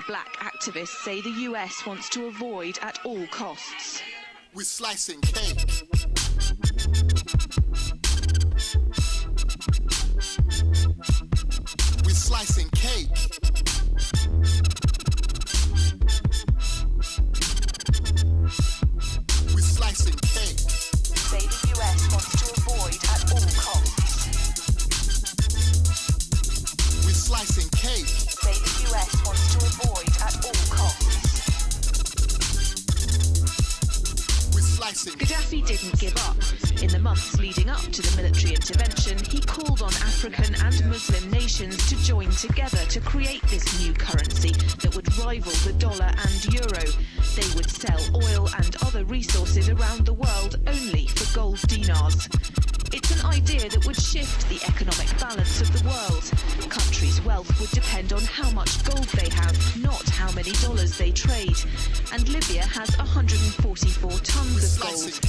black activists say the US wants to avoid at all costs. We're slicing cake. We're slicing cake. We're slicing cake. Say the US wants to avoid at all costs. We're slicing cake. Say the US wants to avoid at all costs. Gaddafi didn't give up. In the months leading up to the military intervention, he called on African and Muslim nations to join together to create this new currency that would rival the dollar and euro. They would sell oil and other resources around the world only for gold dinars. It's an idea that would shift the economic balance of the world. Countries' wealth would depend on how much gold they have, not how many dollars they trade. And Libya has 144 tons of gold.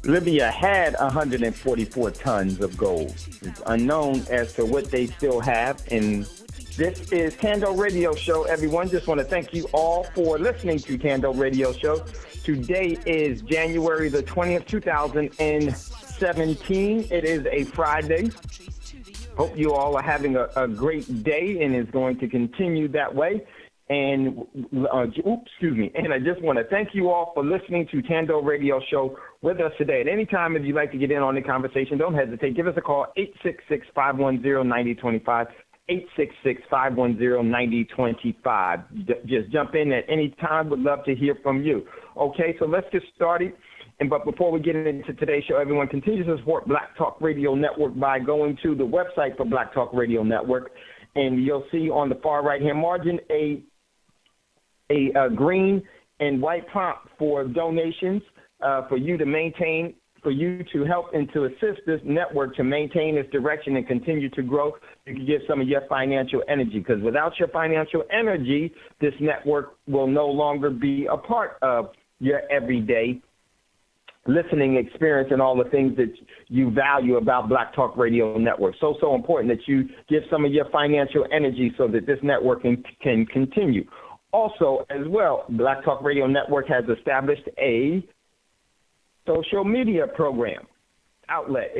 Libya had 144 tons of gold. It's unknown as to what they still have. And this is Thando Radio Show, everyone. Just want to thank you all for listening to Thando Radio Show. Today is January the 20th, 2017. It is a Friday. Hope you all are having a great day and is going to continue that way. And, And I just want to thank you all for listening to Thando Radio Show with us today. At any time, if you'd like to get in on the conversation, don't hesitate. Give us a call, 866-510-9025. 866-510-9025. Just jump in at any time. Would love to hear from you. Okay, so let's get started. But before we get into today's show, everyone continues to support Black Talk Radio Network by going to the website for Black Talk Radio Network, and you'll see on the far right-hand margin a green and white prompt for donations for you to maintain, for you to help and to assist this network to maintain its direction and continue to grow. You can give some of your financial energy, because without your financial energy, this network will no longer be a part of your everyday listening experience and all the things that you value about Black Talk Radio Network. So important that you give some of your financial energy so that this network can continue. Also, as well, Black Talk Radio Network has established a social media outlet,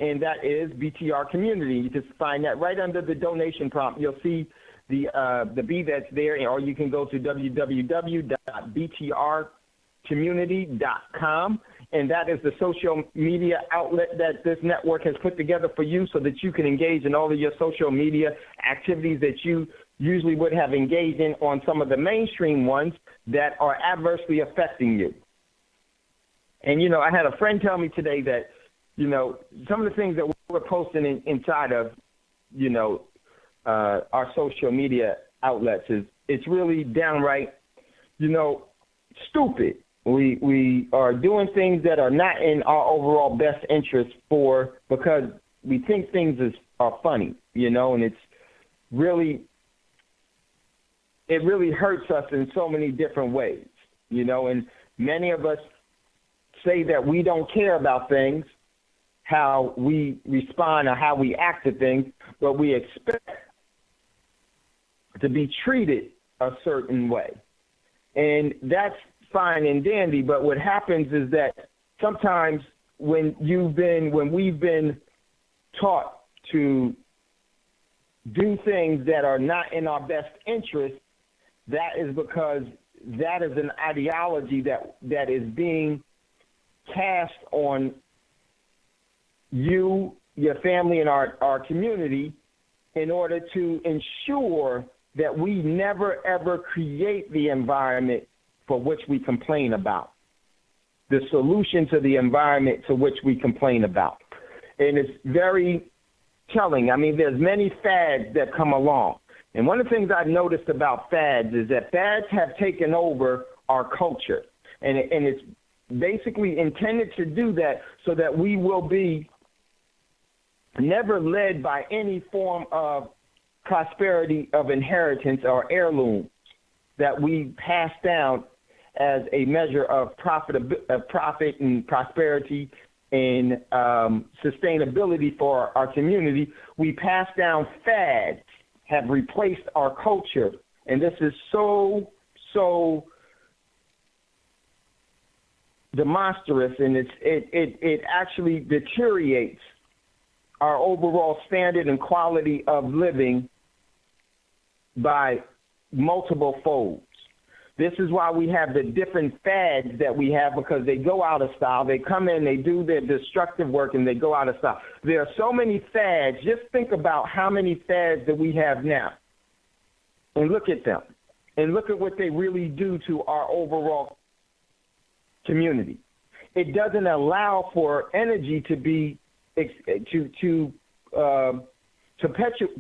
and that is BTR Community. You can find that right under the donation prompt. You'll see the B that's there, or you can go to www.btrcommunity.com, and that is the social media outlet that this network has put together for you so that you can engage in all of your social media activities that you usually would have engaged in on some of the mainstream ones that are adversely affecting you. And, I had a friend tell me today that, some of the things that we're posting inside of, our social media outlets it's really downright, stupid. We are doing things that are not in our overall best interest because we think things are funny, and it really hurts us in so many different ways, and many of us say that we don't care about things, how we respond or how we act to things, but we expect to be treated a certain way. And that's fine and dandy, but what happens is that sometimes when we've been taught to do things that are not in our best interest, that is because that is an ideology that is being cast on you, your family, and our community in order to ensure that we never, ever create the environment for which we complain about, the solution to the environment to which we complain about. And it's very telling. I mean, there's many fads that come along. And one of the things I've noticed about fads is that fads have taken over our culture. And it's basically intended to do that so that we will be never led by any form of prosperity of inheritance or heirloom that we pass down as a measure of profit and prosperity in sustainability for our community, we pass down fads, have replaced our culture. And this is so demonstrous, and it actually deteriorates our overall standard and quality of living by multiple folds. This is why we have the different fads that we have, because they go out of style. They come in, they do their destructive work, and they go out of style. There are so many fads. Just think about how many fads that we have now. And look at them. And look at what they really do to our overall community. It doesn't allow for energy to be to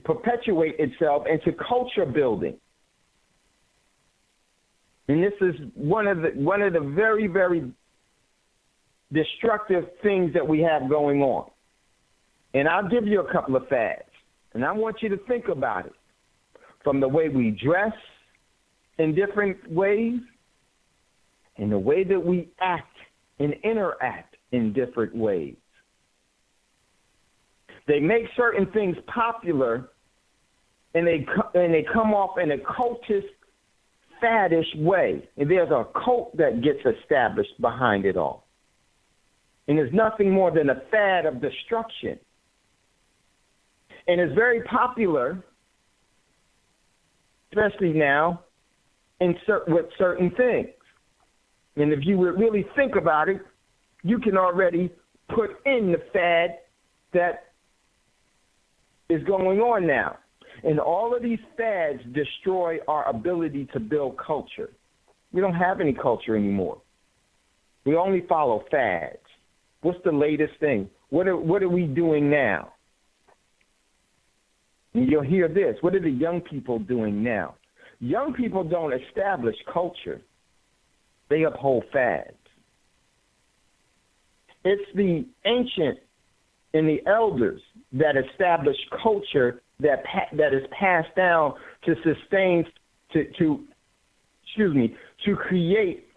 perpetuate itself into culture building. And this is one of the very, very destructive things that we have going on. And I'll give you a couple of fads, and I want you to think about it. From the way we dress in different ways, and the way that we act and interact in different ways. They make certain things popular, and they come off in a cultist, faddish way. And there's a cult that gets established behind it all. And it's nothing more than a fad of destruction. And it's very popular, especially now, with certain things. And if you would really think about it, you can already put in the fad that is going on now. And all of these fads destroy our ability to build culture. We don't have any culture anymore. We only follow fads. What's the latest thing? What are we doing now? And you'll hear this. What are the young people doing now? Young people don't establish culture. They uphold fads. It's the ancient and the elders that establish culture that is passed down to sustain, to create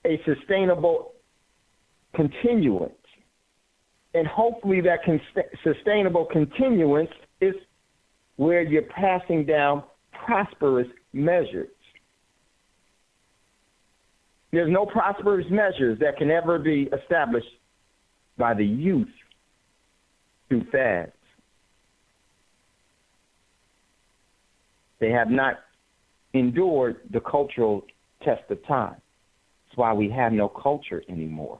a sustainable continuance. And hopefully that sustainable continuance is where you're passing down prosperous measures. There's no prosperous measures that can ever be established by the youth through fads. They have not endured the cultural test of time. That's why we have no culture anymore.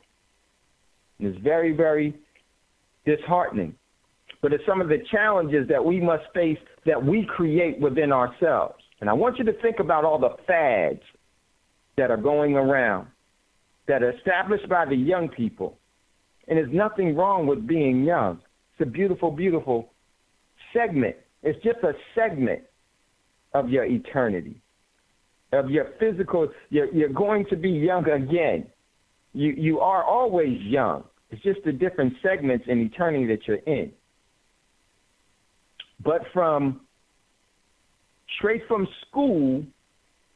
And it's very, very disheartening. But it's some of the challenges that we must face that we create within ourselves. And I want you to think about all the fads that are going around, that are established by the young people. And there's nothing wrong with being young. It's a beautiful, beautiful segment. It's just a segment of your eternity, of your physical. You're going to be young again. You are always young. It's just the different segments in eternity that you're in. But straight from school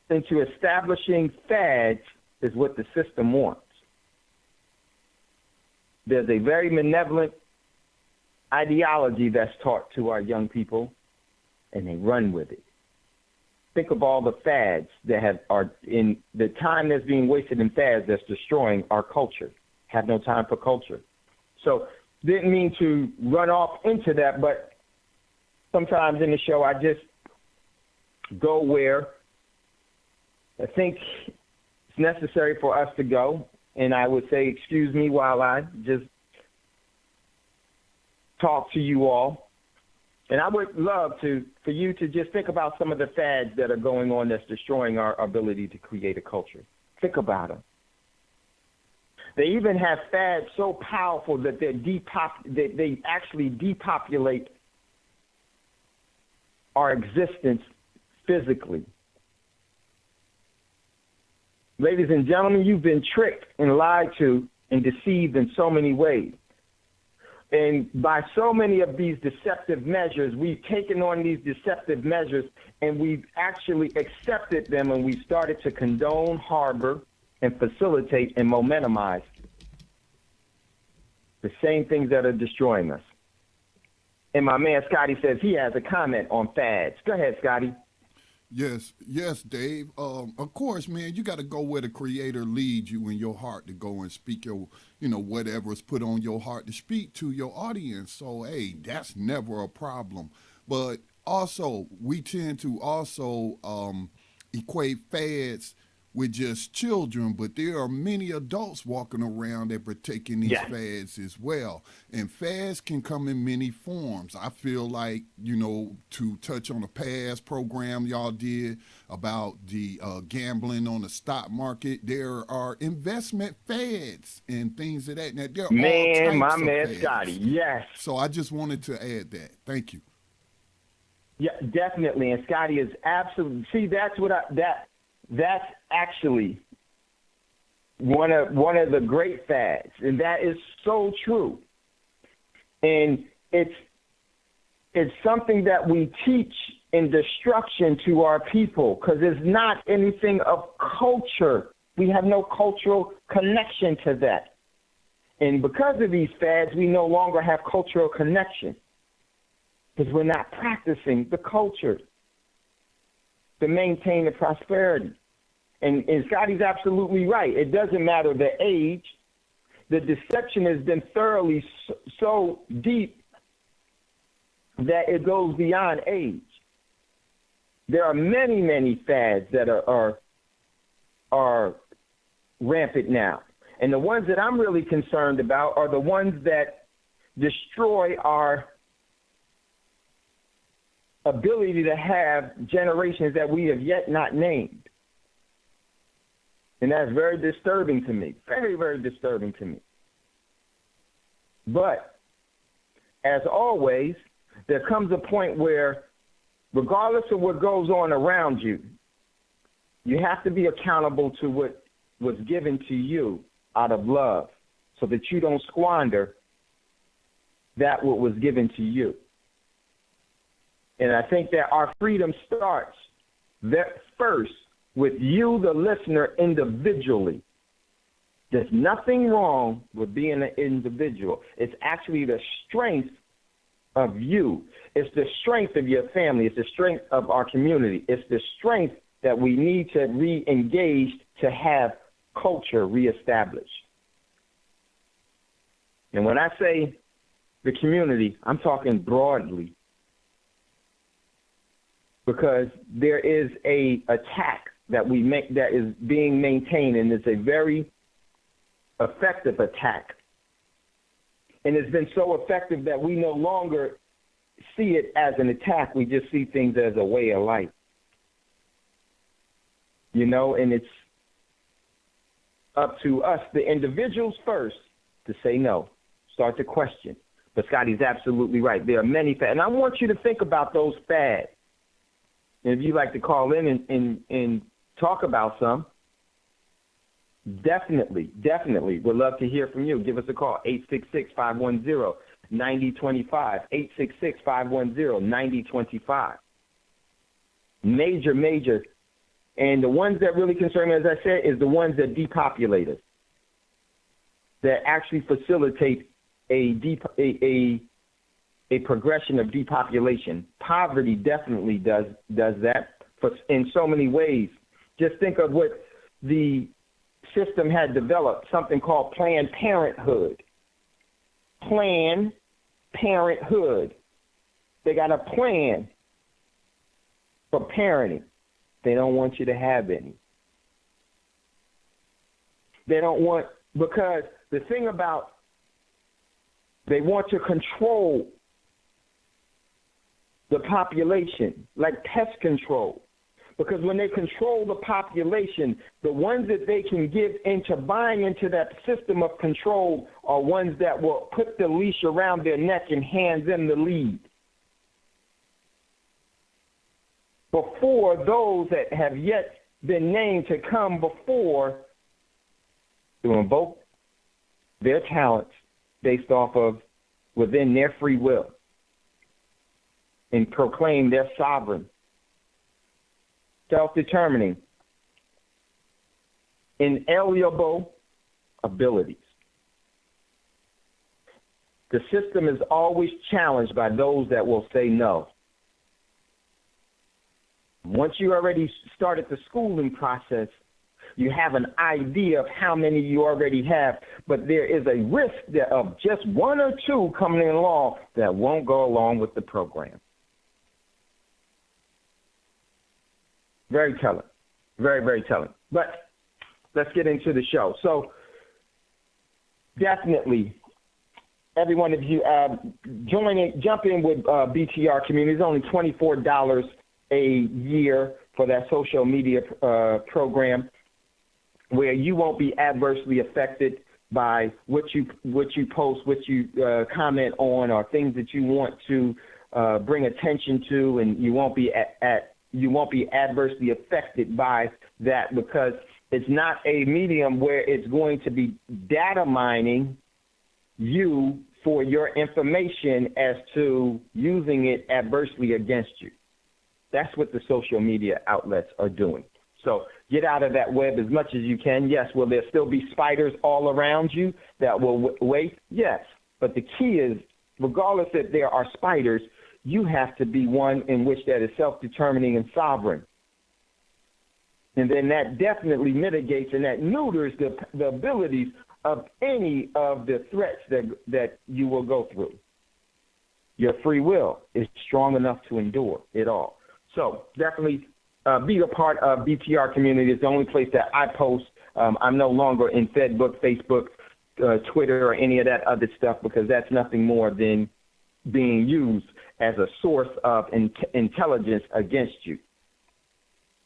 into establishing fads is what the system wants. There's a very malevolent ideology that's taught to our young people, and they run with it. Think of all the fads that are in the time that's being wasted in fads that's destroying our culture. Have no time for culture. So didn't mean to run off into that, but sometimes in the show I just go where I think it's necessary for us to go, and I would say excuse me while I just talk to you all. And I would love for you to just think about some of the fads that are going on that's destroying our ability to create a culture. Think about them. They even have fads so powerful that they actually depopulate our existence physically. Ladies and gentlemen, you've been tricked and lied to and deceived in so many ways. And by so many of these deceptive measures, we've taken on these deceptive measures and we've actually accepted them, and we've started to condone, harbor, and facilitate and momentumize the same things that are destroying us. And my man Scotty says he has a comment on fads. Go ahead, Scotty. Yes, Dave. Of course, man, you got to go where the Creator leads you in your heart to go and speak your, whatever's put on your heart to speak to your audience. So, hey, that's never a problem. But also, we tend to also equate fads with just children, but there are many adults walking around that partake in these fads as well. And fads can come in many forms. I feel like, to touch on a past program y'all did about the gambling on the stock market, there are investment fads and things of that. Now, there are all types my of man fads. Scotty, yes. So I just wanted to add that. Thank you. Yeah, definitely. And Scotty is absolutely, see, that's actually one of the great fads, and that is so true. And it's something that we teach in destruction to our people because it's not anything of culture. We have no cultural connection to that. And because of these fads, we no longer have cultural connection because we're not practicing the culture to maintain the prosperity. And Scotty's absolutely right. It doesn't matter the age. The deception has been thoroughly so deep that it goes beyond age. There are many, many fads that are rampant now. And the ones that I'm really concerned about are the ones that destroy our ability to have generations that we have yet not named. And that's very disturbing to me, very, very disturbing to me. But as always, there comes a point where regardless of what goes on around you, you have to be accountable to what was given to you out of love so that you don't squander that what was given to you. And I think that our freedom starts first with you, the listener, individually. There's nothing wrong with being an individual. It's actually the strength of you. It's the strength of your family. It's the strength of our community. It's the strength that we need to re-engage to have culture reestablished. And when I say the community, I'm talking broadly, because there is a attack that we make that is being maintained, and it's a very effective attack. And it's been so effective that we no longer see it as an attack. We just see things as a way of life. And it's up to us, the individuals first, to say no, start to question. But Scotty's absolutely right. There are many fads. And I want you to think about those fads. And if you'd like to call in and talk about some, definitely would love to hear from you. Give us a call, 866-510-9025, 866-510-9025. Major. And the ones that really concern me, as I said, is the ones that depopulate us, that actually facilitate a progression of depopulation. Poverty definitely does that in so many ways. Just think of what the system had developed, something called Planned Parenthood. Planned Parenthood. They got a plan for parenting. They don't want you to have any. They don't want, because the thing about, they want to control the population, like pest control. Because when they control the population, the ones that they can give into buying into that system of control are ones that will put the leash around their neck and hand them the lead. Before those that have yet been named to come before to invoke their talents based off of within their free will and proclaim their sovereign, self-determining, inalienable abilities. The system is always challenged by those that will say no. Once you already started the schooling process, you have an idea of how many you already have, but there is a risk of just one or two coming along that won't go along with the program. Very telling. Very, very telling. But let's get into the show. So definitely, every one of you, jump in with BTR Community. It's only $24 a year for that social media program, where you won't be adversely affected by what you post, what you comment on, or things that you want to bring attention to, and you won't be adversely affected by that, because it's not a medium where it's going to be data mining you for your information as to using it adversely against you. That's what the social media outlets are doing. So get out of that web as much as you can. Yes, will there still be spiders all around you that will wait? Yes. But the key is, regardless if there are spiders, you have to be one in which that is self-determining and sovereign. And then that definitely mitigates and that neuters the abilities of any of the threats that you will go through. Your free will is strong enough to endure it all. So definitely be a part of BTR Community. It's the only place that I post. I'm no longer in Facebook, Twitter, or any of that other stuff, because that's nothing more than being used as a source of intelligence against you.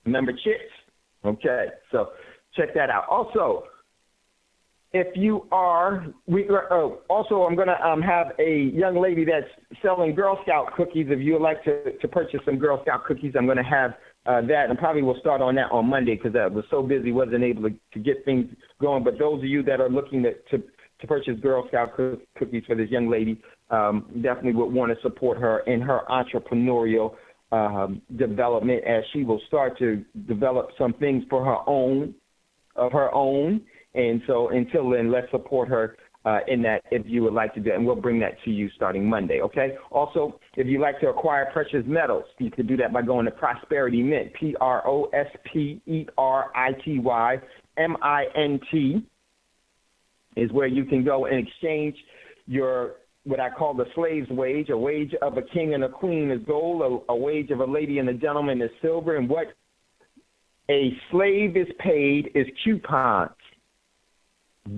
Remember chicks? Okay, so check that out. Also, if you are, I'm going to have a young lady that's selling Girl Scout cookies. If you would like to purchase some Girl Scout cookies, I'm going to have that, and probably we'll start on that on Monday, because I was so busy, wasn't able to get things going. But those of you that are looking to purchase Girl Scout cookies for this young lady, definitely would want to support her in her entrepreneurial development, as she will start to develop some things for her own. And so until then, let's support her in that, if you would like to do it, and we'll bring that to you starting Monday, okay? Also, if you'd like to acquire precious metals, you can do that by going to Prosperity Mint, PROSPERITYMINT is where you can go and exchange your, what I call the slave's wage. A wage of a king and a queen is gold, a wage of a lady and a gentleman is silver, and what a slave is paid is coupons,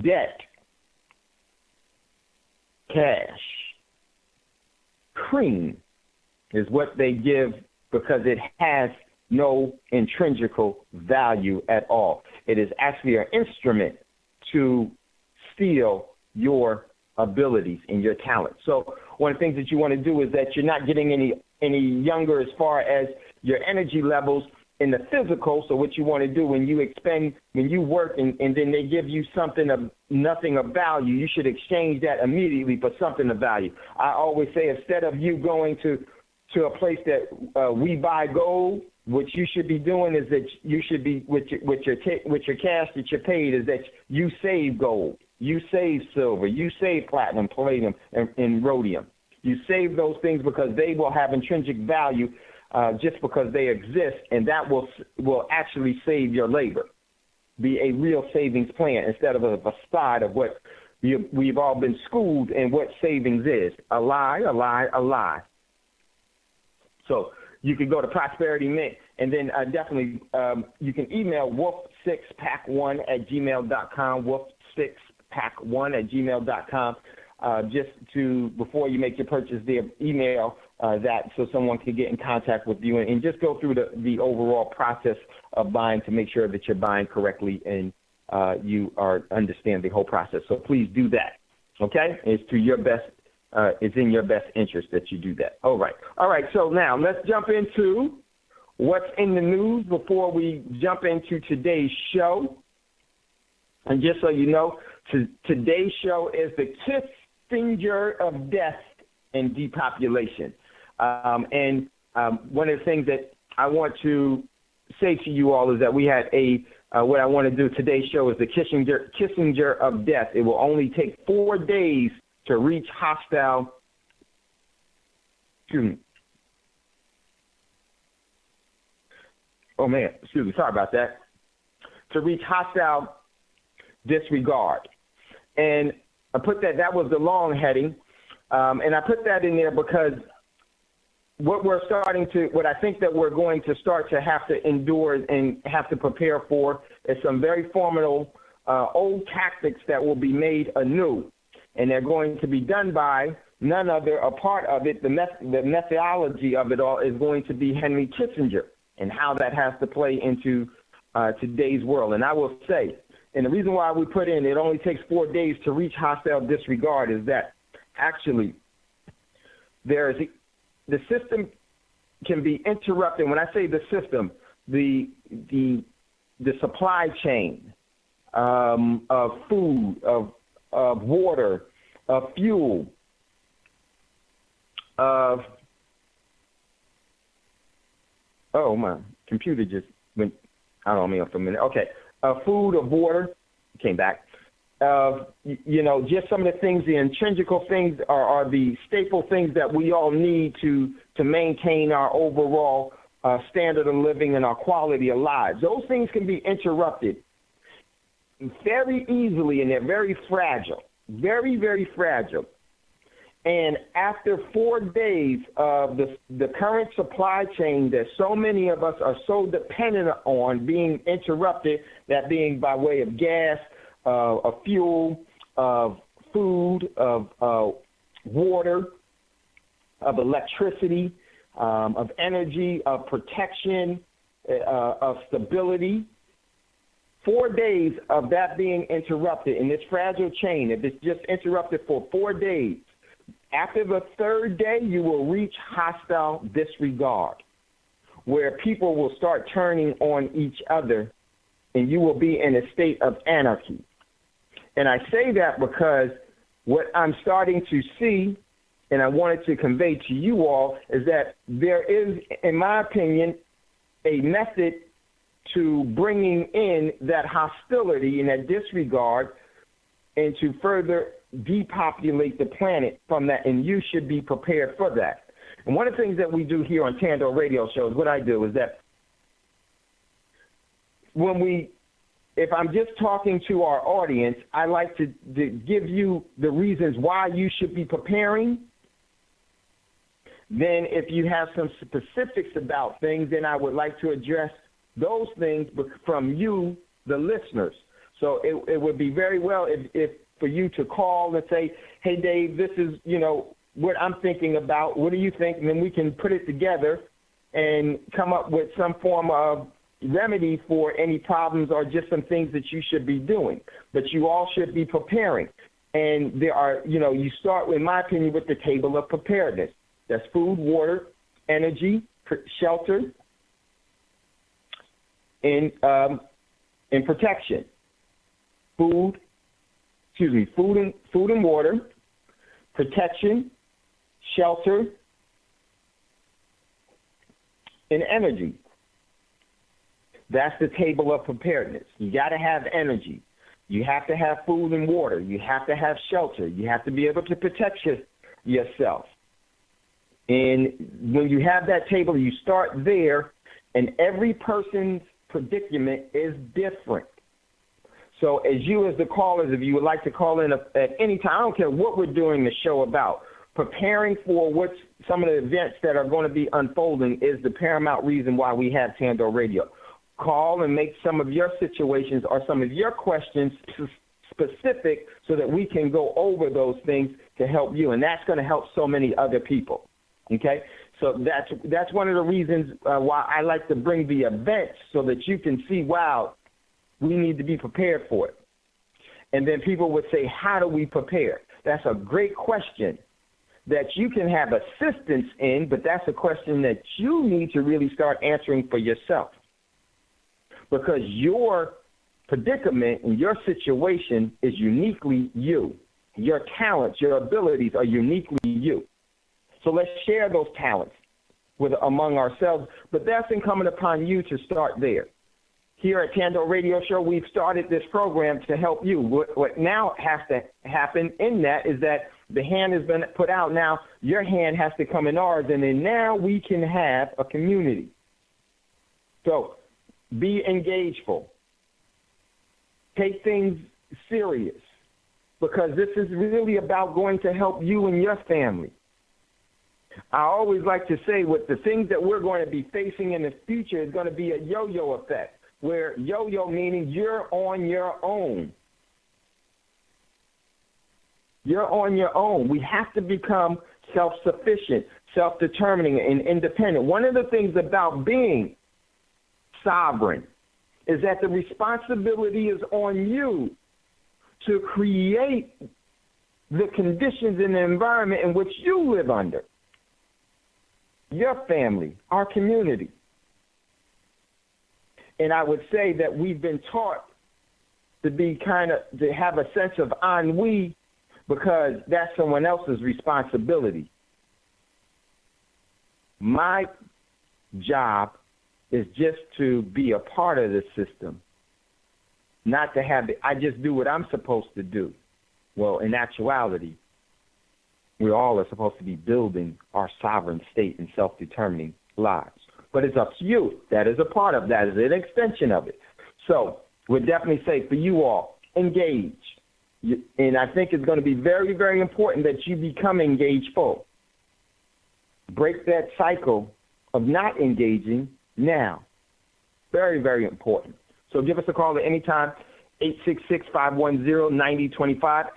debt, cash. Cream is what they give, because it has no intrinsical value at all. It is actually an instrument to steal your abilities and your talent. So one of the things that you want to do is that you're not getting any younger as far as your energy levels in the physical. So what you want to do when you work and then they give you something of nothing of value, you should exchange that immediately for something of value. I always say, instead of you going to a place that we buy gold, what you should be doing is that you should be with your cash that you're paid, is that you save gold, you save silver, you save platinum, palladium, and rhodium. You save those things because they will have intrinsic value just because they exist, and that will actually save your labor. Be a real savings plan instead of a facade of what we've all been schooled in what savings is. A lie, a lie, a lie. So you can go to Prosperity Mint, and then definitely you can email wolf6pack1@gmail.com, wolf6pack1@gmail.com, just to, before you make your purchase there, email that so someone can get in contact with you and just go through the overall process of buying to make sure that you're buying correctly and you understand the whole process. So please do that, okay? It's to your best. It's in your best interest that you do that. All right. So now let's jump into what's in the news before we jump into today's show. And just so you know, today's show is the Kissinger of death and depopulation. And one of the things that I want to say to you all is that we had what I want to do today's show is the Kissinger of death. It will only take 4 days to reach hostile, sorry about that, to reach hostile disregard. And I put that was the long heading, and I put that in there because what I think that we're going to start to have to endure and have to prepare for is some very formidable old tactics that will be made anew. And they're going to be done by none other. A part of it, the methodology of it all is going to be Henry Kissinger and how that has to play into today's world. And I will say, and the reason why we put in it only takes 4 days to reach hostile disregard is that actually the system can be interrupted. When I say the system, the supply chain of food, of water, of fuel, of my computer just went, I don't know for a minute. Okay, food, of water, came back. Just some of the things, the intrinsical things are the staple things that we all need to maintain our overall standard of living and our quality of lives. Those things can be interrupted very easily, and they're very fragile, very, very fragile. And after 4 days of the current supply chain that so many of us are so dependent on being interrupted, that being by way of gas, of fuel, of food, of water, of electricity, of energy, of protection, of stability. 4 days of that being interrupted in this fragile chain, if it's just interrupted for 4 days, after the third day, you will reach hostile disregard, where people will start turning on each other, and you will be in a state of anarchy. And I say that because what I'm starting to see, and I wanted to convey to you all, is that there is, in my opinion, a method to bringing in that hostility and that disregard and to further depopulate the planet from that, and you should be prepared for that. And one of the things that we do here on Thando Radio Show is what I do is that if I'm just talking to our audience, I like to give you the reasons why you should be preparing. Then if you have some specifics about things, then I would like to address those things from you, the listeners. So it would be very well if for you to call and say, hey, Dave, this is, what I'm thinking about. What do you think? And then we can put it together and come up with some form of remedy for any problems or just some things that you should be doing. But you all should be preparing. And there are, you start, in my opinion, with the table of preparedness. That's food, water, energy, shelter, and protection. Food and water, protection, shelter, and energy. That's the table of preparedness. You got to have energy. You have to have food and water. You have to have shelter. You have to be able to protect yourself. And when you have that table, you start there, and every person's predicament is different. So as the callers, if you would like to call in at any time, I don't care what we're doing the show about, preparing for some of the events that are going to be unfolding is the paramount reason why we have Thando Radio. Call and make some of your situations or some of your questions specific so that we can go over those things to help you, and that's going to help so many other people. Okay? So that's one of the reasons why I like to bring the events so that you can see, wow, we need to be prepared for it. And then people would say, how do we prepare? That's a great question that you can have assistance in, but that's a question that you need to really start answering for yourself. Because your predicament and your situation is uniquely you. Your talents, your abilities are uniquely you. So let's share those talents among ourselves, but that's incumbent upon you to start there. Here at Thando Radio Show, we've started this program to help you. What now has to happen in that is that The hand has been put out. Now your hand has to come in ours, and then now we can have a community. So be engageful. Take things serious, because this is really about going to help you and your family. I always like to say with the things that we're going to be facing in the future is going to be a yo-yo effect, where yo-yo meaning you're on your own. You're on your own. We have to become self-sufficient, self-determining, and independent. One of the things about being sovereign is that the responsibility is on you to create the conditions and the environment in which you live under. Your family, our community. And I would say that we've been taught to have a sense of ennui, because that's someone else's responsibility. My job is just to be a part of the system, not to have it. I just do what I'm supposed to do. Well, in actuality, we all are supposed to be building our sovereign state and self-determining lives. But it's up to you. That is a part of that. Is an extension of it. So we'd definitely say for you all, engage. And I think it's going to be very, very important that you become engageful. Break that cycle of not engaging now. Very, very important. So give us a call at any time, 866-510-9025,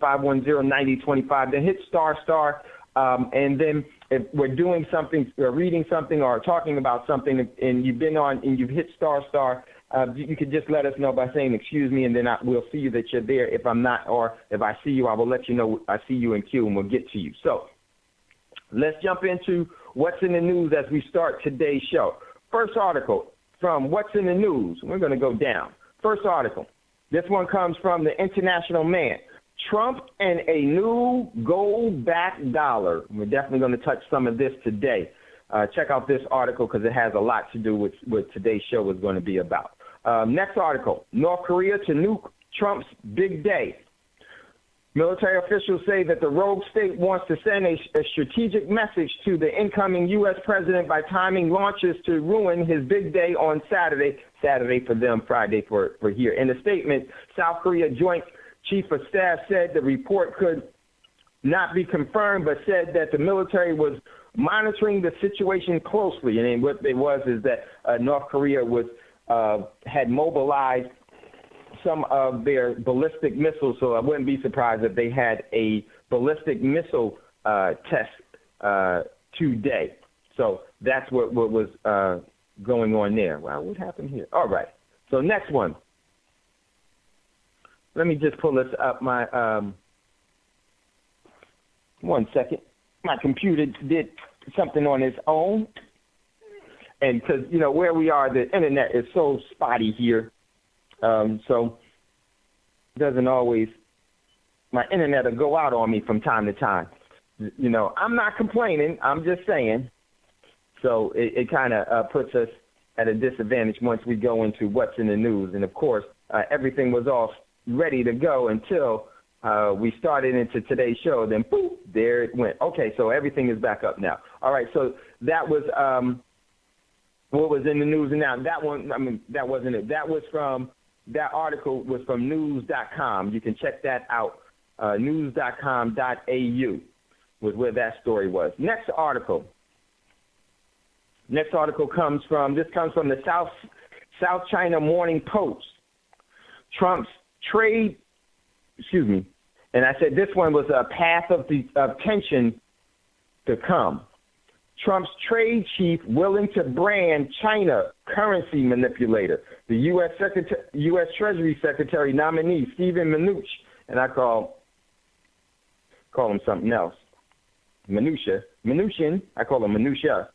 866-510-9025. Then hit star, and then if we're doing something, or reading something, or talking about something, and you've been on and you've hit star, you could just let us know by saying excuse me, and then we'll see you that you're there. If I'm not, or if I see you, I will let you know I see you in queue, and we'll get to you. So let's jump into what's in the news as we start today's show. First article from What's in the News. We're going to go down. First article. This one comes from the International Man. Trump and a new gold-backed dollar. We're definitely going to touch some of this today. Check out this article because it has a lot to do with what today's show is going to be about. Next article. North Korea to nuke Trump's big day. Military officials say that the rogue state wants to send a strategic message to the incoming U.S. president by timing launches to ruin his big day on Saturday. Saturday for them, Friday for here. In a statement, South Korea Joint Chief of Staff said the report could not be confirmed, but said that the military was monitoring the situation closely. And what it was is that North Korea had mobilized some of their ballistic missiles, so I wouldn't be surprised if they had a ballistic missile test today. So that's what was going on there. Wow, what happened here? All right. So next one. Let me just pull this up. My 1 second. My computer did something on its own, and because where we are, the internet is so spotty here. So doesn't always, my internet will go out on me from time to time. I'm not complaining. I'm just saying. So it kind of puts us at a disadvantage once we go into what's in the news. And, of course, everything was all ready to go until we started into today's show. Then, poof, there it went. Okay, so everything is back up now. All right, so that was what was in the news. And now that one, that wasn't it. That article was from news.com. You can check that out, news.com.au was where that story was. Next article comes from the South China Morning Post. Trump's trade, and I said this one was a path of tension to come. Trump's trade chief willing to brand China currency manipulator. The U.S. Treasury Secretary nominee Steven Mnuchin, and I call him something else. Mnuchin, I call him Minutia.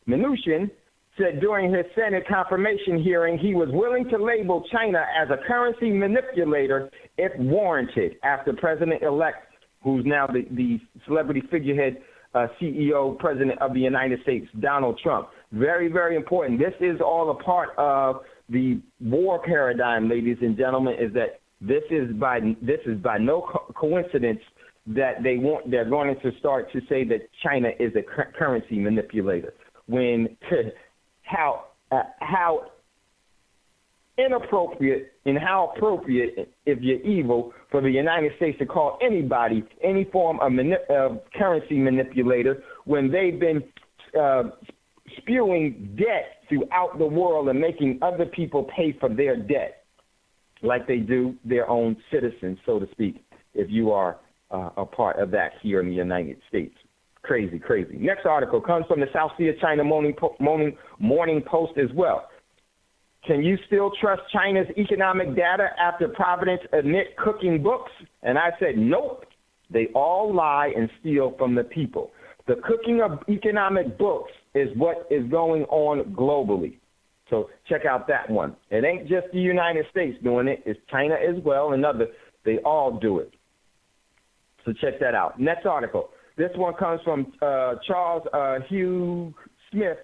Mnuchin said during his Senate confirmation hearing he was willing to label China as a currency manipulator if warranted after President-elect, who's now the celebrity figurehead, CEO, President of the United States, Donald Trump. Very, very important. This is all a part of the war paradigm, ladies and gentlemen, is that this is by no coincidence that they're going to start to say that China is a currency manipulator. When how inappropriate and how appropriate, if you're evil, for the United States to call anybody any form of currency manipulator when they've been spewing debt throughout the world and making other people pay for their debt like they do their own citizens, so to speak, if you are a part of that here in the United States. Crazy, crazy. Next article comes from the South Sea of China Morning Post as well. Can you still trust China's economic data after Providence admit cooking books? And I said, nope. They all lie and steal from the people. The cooking of economic books is what is going on globally. So check out that one. It ain't just the United States doing it. It's China as well and others. They all do it. So check that out. Next article. This one comes from Charles Hugh Smith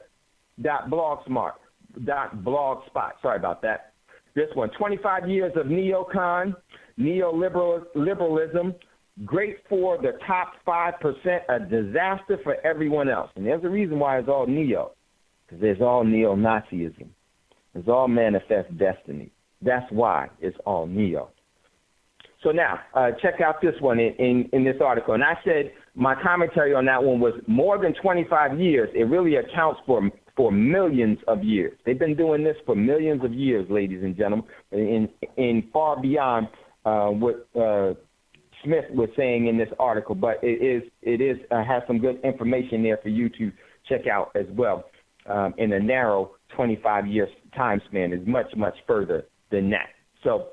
.blogspot. Sorry about that. This one, 25 years of neocon, neoliberalism, great for the top 5%, a disaster for everyone else. And there's a reason why it's all neo, because there's all neo-Nazism. It's all manifest destiny. That's why it's all neo. So now, check out this one in this article. And I said my commentary on that one was more than 25 years. It really accounts for millions of years. They've been doing this for millions of years, ladies and gentlemen, in far beyond what Smith was saying in this article. But it has some good information there for you to check out as well. In a narrow 25-year time span is much, much further than that. So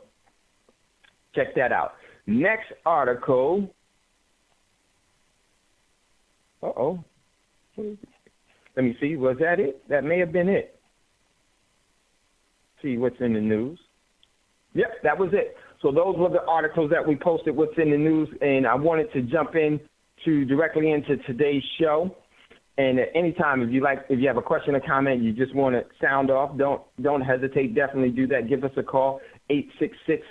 check that out. Next article. Uh-oh. Let me see. Was that it? That may have been it. See what's in the news. Yep, that was it. So those were the articles that we posted, what's in the news, and I wanted to jump directly into today's show. And at any time, if you have a question or comment, you just want to sound off, don't hesitate. Definitely do that. Give us a call,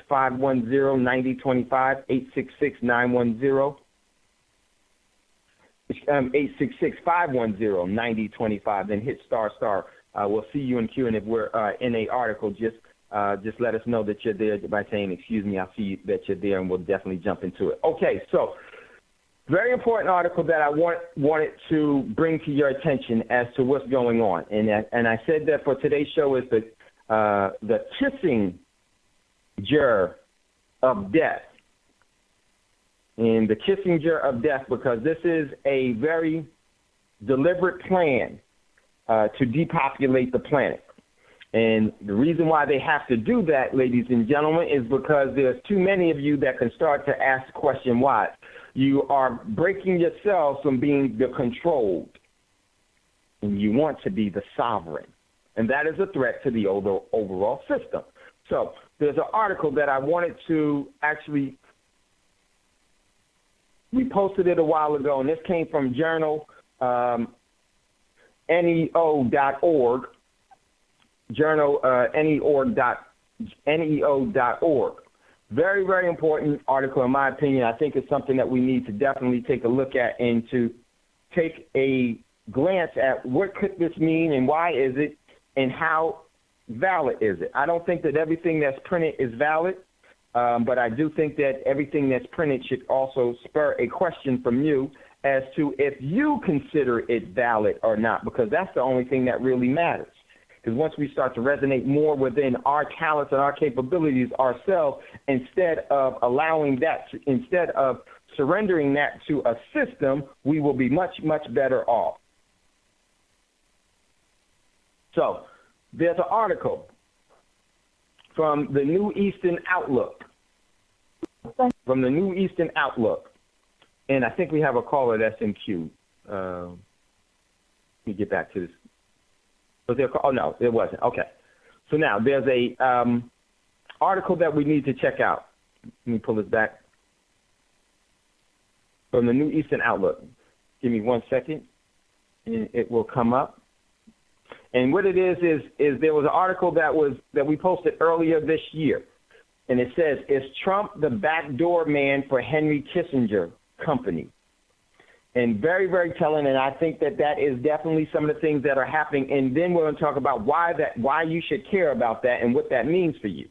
866-510-9025, 866-910. 866-510-9025. Then hit ***. We'll see you in Q, and if we're in a article, just let us know that you're there by saying, excuse me, I see that you're there, and we'll definitely jump into it. Okay, so very important article that I wanted to bring to your attention as to what's going on. And I said that for today's show is the Kissinger of death. And the Kissinger of death, because this is a very deliberate plan to depopulate the planet. And the reason why they have to do that, ladies and gentlemen, is because there's too many of you that can start to ask the question why. You are breaking yourselves from being the controlled, and you want to be the sovereign. And that is a threat to the overall system. So there's an article that I wanted to actually, we posted it a while ago, and this came from journal neo.org, journal neo.org. Very, very important article, in my opinion. I think it's something that we need to definitely take a look at and to take a glance at what could this mean and why is it and how valid is it. I don't think that everything that's printed is valid, but I do think that everything that's printed should also spur a question from you as to if you consider it valid or not, because that's the only thing that really matters. Because once we start to resonate more within our talents and our capabilities ourselves, instead of surrendering that to a system, we will be much, much better off. So there's an article from the New Eastern Outlook. And I think we have a caller that's in queue. Let me get back to this. Was there a call? Oh, no, it wasn't. Okay. So now there's a article that we need to check out. Let me pull this back. From the New Eastern Outlook. Give me 1 second, and it will come up. And what it is there was an article that we posted earlier this year, and it says, "Is Trump the backdoor man for Henry Kissinger? company. And very, very telling, and I think that is definitely some of the things that are happening. And then we're going to talk about why you should care about that and what that means for you.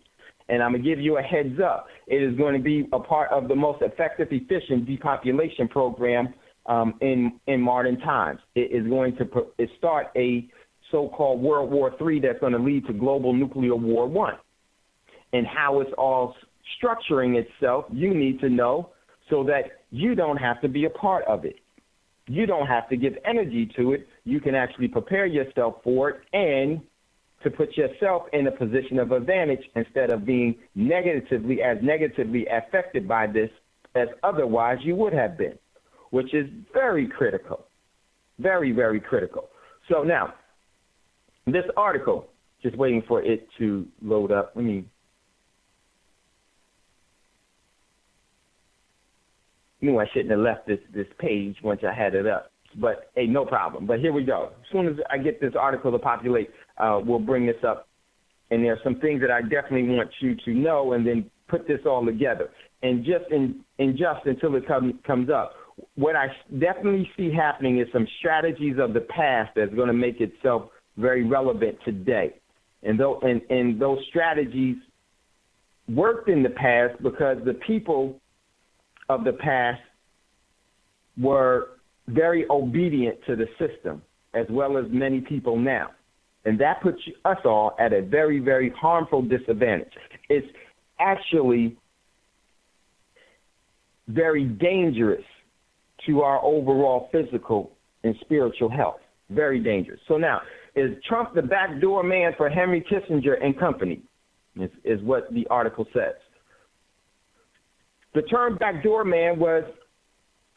And I'm going to give you a heads up. It is going to be a part of the most effective, efficient depopulation program in modern times. It is going to start a so-called World War III that's going to lead to global nuclear war I. And how it's all structuring itself, you need to know so that you don't have to be a part of it. You don't have to give energy to it. You can actually prepare yourself for it and to put yourself in a position of advantage instead of being negatively affected by this as otherwise you would have been, which is very critical, very, very critical. So now, this article, just waiting for it to load up. Knew I shouldn't have left this page once I had it up. But, hey, no problem. But here we go. As soon as I get this article to populate, we'll bring this up. And there are some things that I definitely want you to know and then put this all together. And just until it comes up, what I definitely see happening is some strategies of the past that's going to make itself very relevant today. And those strategies worked in the past because the people of the past were very obedient to the system, as well as many people now. And that puts us all at a very, very harmful disadvantage. It's actually very dangerous to our overall physical and spiritual health. Very dangerous. So now, is Trump the backdoor man for Henry Kissinger and company? Is what the article says. The term backdoor man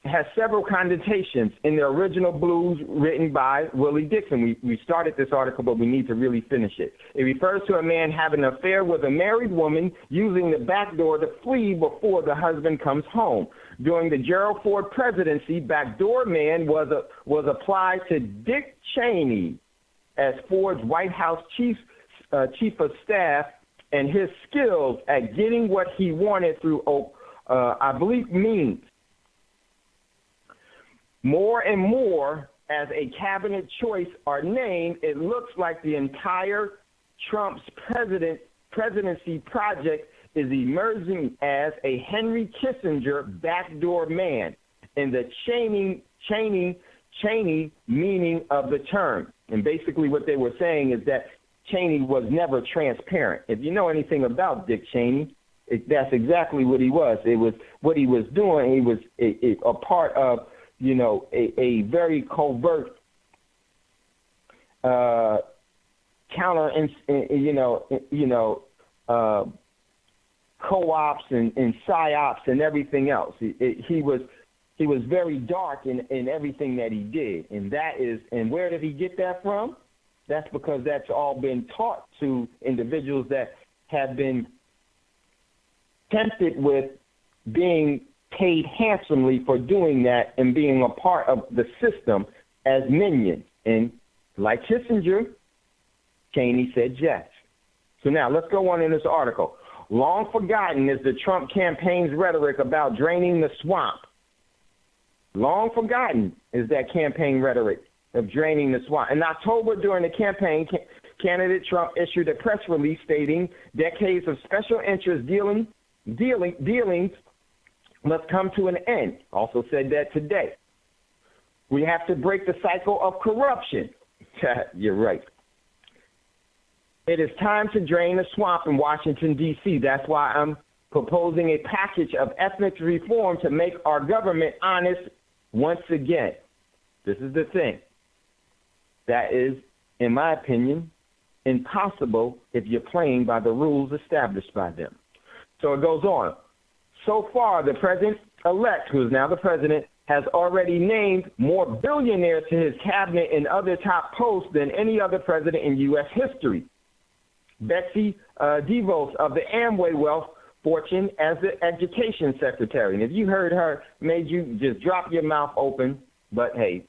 has several connotations in the original blues written by Willie Dixon. We started this article, but we need to really finish it. It refers to a man having an affair with a married woman using the back door to flee before the husband comes home. During the Gerald Ford presidency, backdoor man was applied to Dick Cheney as Ford's White House chief of staff, and his skills at getting what he wanted through I believe means. More and more, as a cabinet choice are named, it looks like the entire Trump's presidency project is emerging as a Henry Kissinger backdoor man in the Cheney meaning of the term. And basically what they were saying is that Cheney was never transparent. If you know anything about Dick Cheney, that's exactly what he was. It was what he was doing. He was a part of, a very covert counter, co-ops and psyops and everything else. He was very dark in everything that he did, and where did he get that from? That's because that's all been taught to individuals that have been tempted with being paid handsomely for doing that and being a part of the system as minions. And like Kissinger, Cheney said yes. So now let's go on in this article. Long forgotten is the Trump campaign's rhetoric about draining the swamp. Long forgotten is that campaign rhetoric of draining the swamp. In October, during the campaign, candidate Trump issued a press release stating decades of special interest dealings must come to an end. Also said that today. We have to break the cycle of corruption. You're right. It is time to drain the swamp in Washington, D.C. That's why I'm proposing a package of ethnic reform to make our government honest once again. This is the thing. That is, in my opinion, impossible if you're playing by the rules established by them. So it goes on. So far, the president-elect, who is now the president, has already named more billionaires to his cabinet and other top posts than any other president in U.S. history. Betsy DeVos of the Amway wealth fortune as the education secretary. And if you heard her, made you just drop your mouth open, but hey,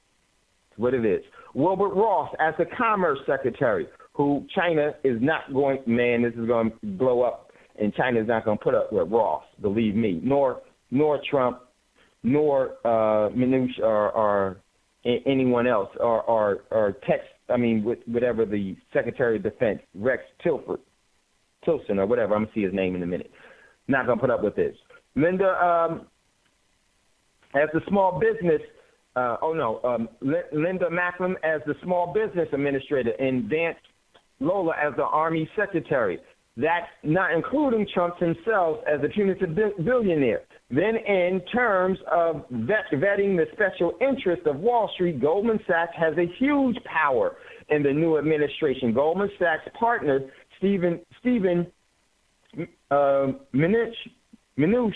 it's what it is. Wilbur Ross as the commerce secretary, who China is not going, man, this is going to blow up, and China is not going to put up with Ross, believe me, nor Trump, nor Minush or anyone else, or text. I mean, whatever the Secretary of Defense, Rex Tillerson, or whatever. I'm gonna see his name in a minute. Not gonna put up with this. Linda, as the small business. Linda Macklin as the Small Business Administrator, and Vance Lola as the Army Secretary. That's not including Trump himself as a punitive billionaire. Then in terms of vetting the special interest of Wall Street, Goldman Sachs has a huge power in the new administration. Goldman Sachs partner Stephen Mnuchin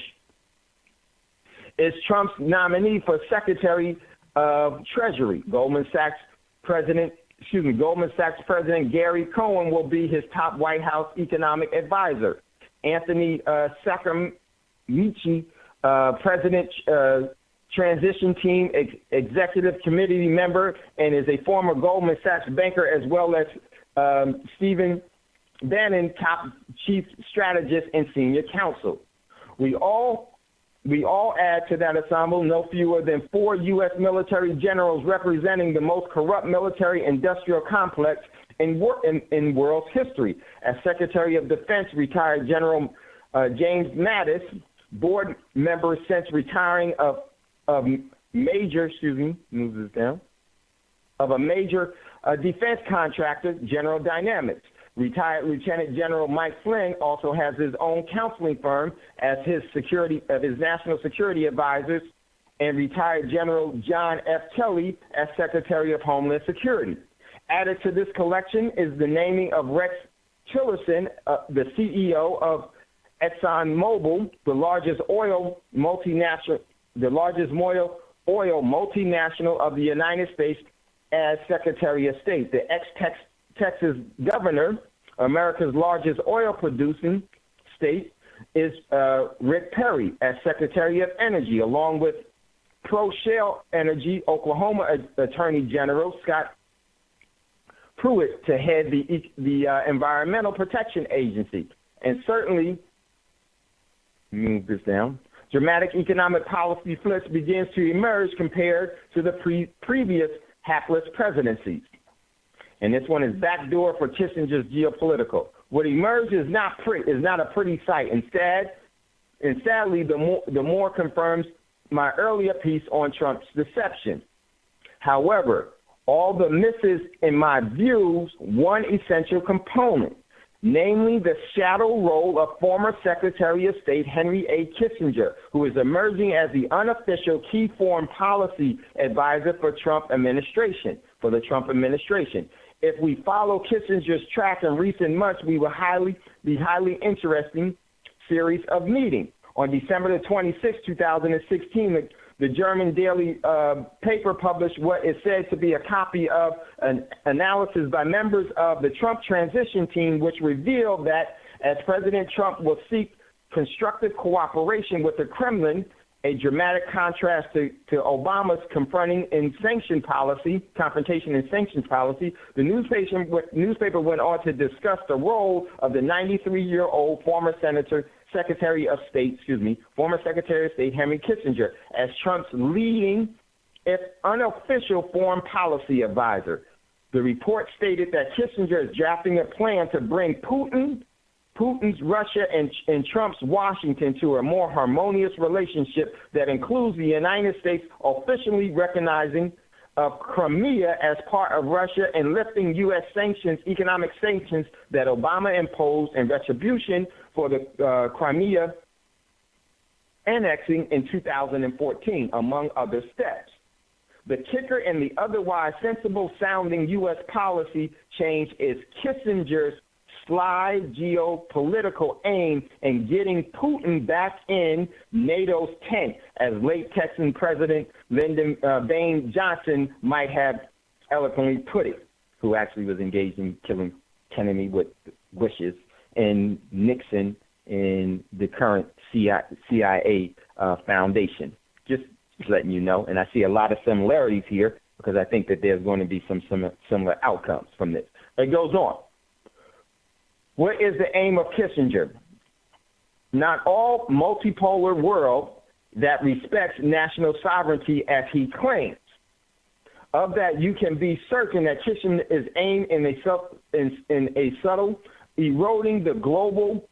is Trump's nominee for Secretary of Treasury. Goldman Sachs President Gary Cohen will be his top White House economic advisor. Anthony Scaramucci, President Transition Team Executive Committee member, and is a former Goldman Sachs banker, as well as Stephen Bannon, top chief strategist and senior counsel. We all add to that ensemble no fewer than 4 U.S. military generals representing the most corrupt military-industrial complex in world history. As Secretary of Defense, retired General James Mattis, board member since retiring of a major defense contractor, General Dynamics. Retired Lieutenant General Mike Flynn also has his own counseling firm as his national security advisors, and retired General John F. Kelly as Secretary of Homeland Security. Added to this collection is the naming of Rex Tillerson, the CEO of ExxonMobil, the largest oil multinational of the United States, as Secretary of State. The ex-Texas governor, America's largest oil-producing state, is Rick Perry as Secretary of Energy, along with pro-shale energy Oklahoma Attorney General Scott Pruitt to head the Environmental Protection Agency. And certainly, move this down, dramatic economic policy flips begins to emerge compared to the previous hapless presidencies. And this one is backdoor for Kissinger's geopolitical. What emerged is not a pretty sight. Sadly, the more confirms my earlier piece on Trump's deception. However, all the misses, in my views, one essential component, namely the shadow role of former Secretary of State Henry A. Kissinger, who is emerging as the unofficial key foreign policy advisor for the Trump administration. If we follow Kissinger's track in recent months, we will be highly interesting series of meetings. On December the 26th, 2016, the German daily paper published what is said to be a copy of an analysis by members of the Trump transition team, which revealed that as President Trump will seek constructive cooperation with the Kremlin, a dramatic contrast to Obama's confrontation and sanctions policy, the newspaper went on to discuss the role of the 93-year-old former Secretary of State Henry Kissinger as Trump's leading, if unofficial, foreign policy advisor. The report stated that Kissinger is drafting a plan to bring Putin's Russia and Trump's Washington to a more harmonious relationship that includes the United States officially recognizing of Crimea as part of Russia and lifting U.S. economic sanctions that Obama imposed in retribution for the Crimea annexing in 2014, among other steps. The kicker in the otherwise sensible-sounding U.S. policy change is Kissinger's sly geopolitical aim in getting Putin back in NATO's tent, as late Texan President Lyndon Baines Johnson might have eloquently put it, who actually was engaged in killing Kennedy with Bushes and Nixon in the current CIA Foundation. Just letting you know, and I see a lot of similarities here because I think that there's going to be some similar outcomes from this. It goes on. What is the aim of Kissinger? Not all multipolar world that respects national sovereignty as he claims. Of that, you can be certain that Kissinger is aimed in a subtle eroding the global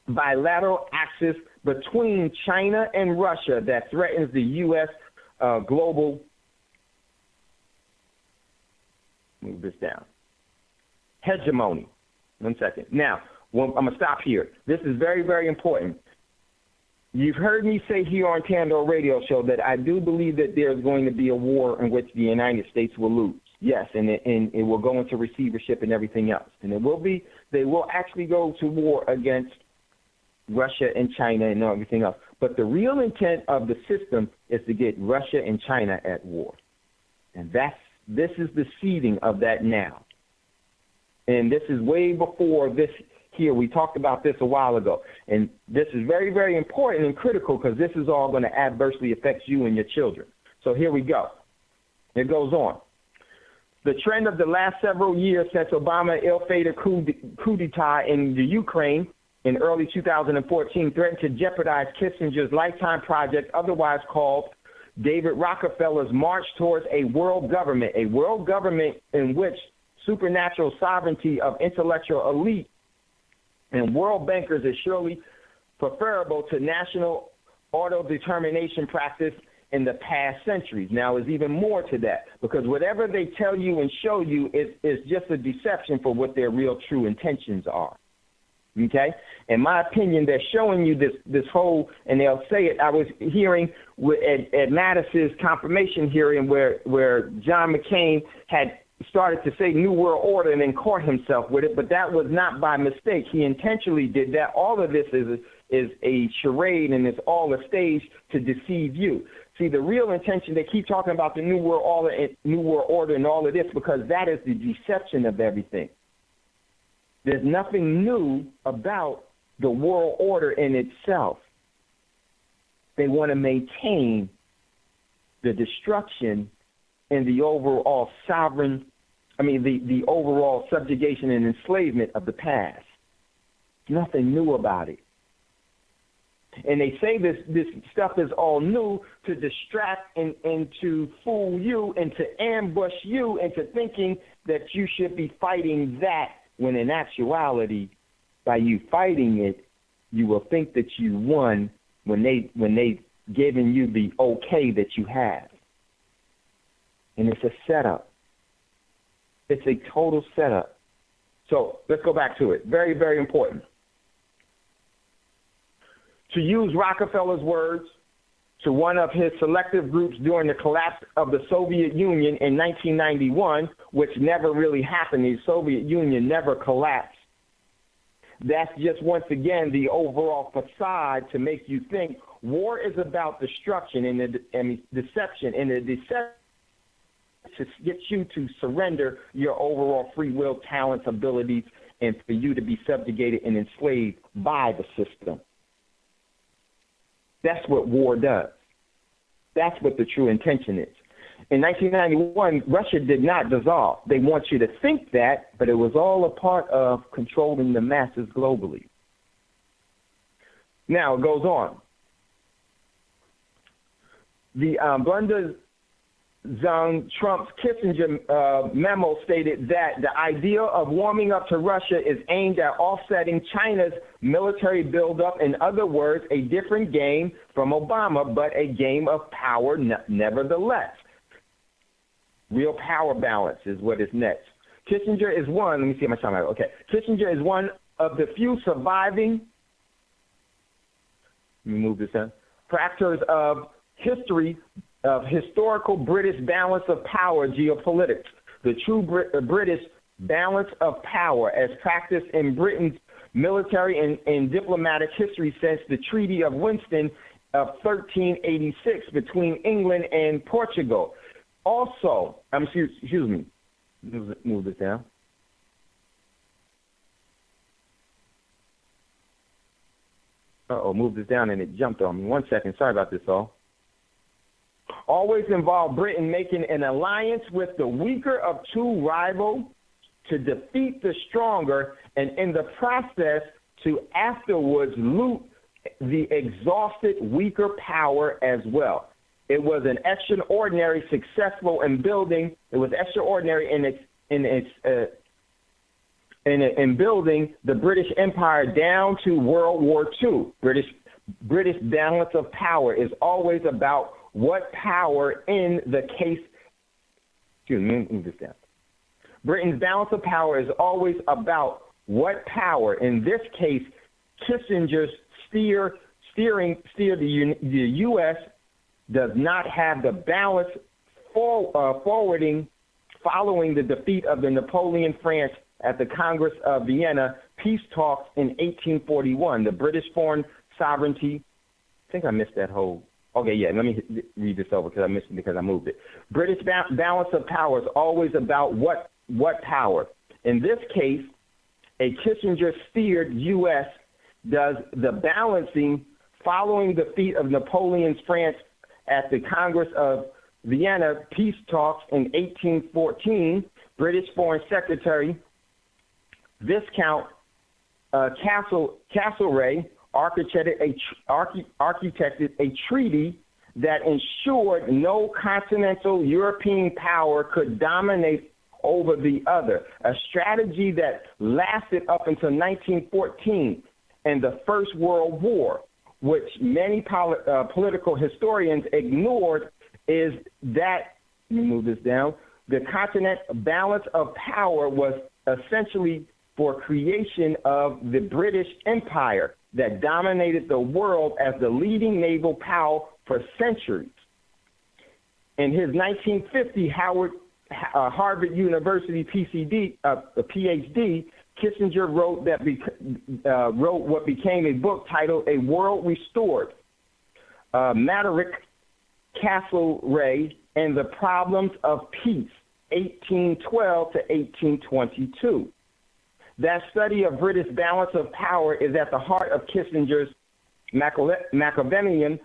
bilateral axis between China and Russia that threatens the U.S. Global. Move this down. Hegemony. 1 second. Now, I'm going to stop here. This is very, very important. You've heard me say here on Thando Radio Show that I do believe that there's going to be a war in which the United States will lose. Yes, and it will go into receivership and everything else. And they will actually go to war against Russia and China and everything else. But the real intent of the system is to get Russia and China at war. And this is the seeding of that now. And this is way before this here. We talked about this a while ago. And this is very, very important and critical because this is all going to adversely affect you and your children. So here we go. It goes on. The trend of the last several years since Obama's ill-fated coup d'etat in the Ukraine in early 2014 threatened to jeopardize Kissinger's lifetime project, otherwise called David Rockefeller's march towards a world government in which supernatural sovereignty of intellectual elite and world bankers is surely preferable to national auto-determination practice in the past centuries. Now, there's even more to that, because whatever they tell you and show you is just a deception for what their real true intentions are. Okay? In my opinion, they're showing you this whole, and they'll say it. I was hearing at Mattis's confirmation hearing where John McCain had started to say New World Order and then caught himself with it, but that was not by mistake. He intentionally did that. All of this is a charade, and it's all a stage to deceive you. See, the real intention, they keep talking about the New World Order and all of this because that is the deception of everything. There's nothing new about the world order in itself. They want to maintain the destruction and the overall the overall subjugation and enslavement of the past. Nothing new about it. And they say this stuff is all new to distract and to fool you and to ambush you into thinking that you should be fighting that, when in actuality, by you fighting it, you will think that you won when they giving you the okay that you have. And it's a setup. It's a total setup. So let's go back to it. Very, very important. To use Rockefeller's words, to one of his selective groups during the collapse of the Soviet Union in 1991, which never really happened. The Soviet Union never collapsed. That's just, once again, the overall facade to make you think war is about destruction and deception, and the deception to get you to surrender your overall free will, talents, abilities, and for you to be subjugated and enslaved by the system. That's what war does. That's what the true intention is. In 1991, Russia did not dissolve. They want you to think that, but it was all a part of controlling the masses globally. Now, it goes on. The Trump's Kissinger memo stated that the idea of warming up to Russia is aimed at offsetting China's military buildup. In other words, a different game from Obama, but a game of power nevertheless. Real power balance is what is next. Kissinger is one. Let me see how much time I have. Okay. Kissinger is one of the few surviving. Let me move this down. Factors of history. Of historical British balance of power geopolitics, the true British balance of power as practiced in Britain's military and diplomatic history since the Treaty of Winston of 1386 between England and Portugal. Also, excuse me, move this down. Move this down and it jumped on me. 1 second, sorry about this all. Always involved Britain making an alliance with the weaker of two rivals to defeat the stronger, and in the process to afterwards loot the exhausted, weaker power as well. It was an extraordinary successful in building. It was extraordinary in building the British Empire down to World War II. British balance of power is always about what power in the case. Excuse me, let me move this down. Britain's balance of power is always about what power. In this case, Kissinger steer the U.S. does not have the balance forwarding following the defeat of the Napoleon France at the Congress of Vienna peace talks in 1841. The British foreign sovereignty. I think I missed that whole. Okay, yeah. Let me read this over because I missed it because I moved it. British balance of power is always about what power. In this case, a Kissinger-steered U.S. does the balancing following the defeat of Napoleon's France at the Congress of Vienna peace talks in 1814. British Foreign Secretary Viscount Castlereagh architected a treaty that ensured no continental European power could dominate over the other, a strategy that lasted up until 1914 and the First World War, which many political historians ignored, is that, let me move this down, the continent balance of power was essentially for creation of the British Empire that dominated the world as the leading naval power for centuries. In his 1950 Harvard University PhD, Kissinger wrote what became a book titled "A World Restored." Maverick Castlereagh and the Problems of Peace, 1812 to 1822. That study of British balance of power is at the heart of Kissinger's Machiavellian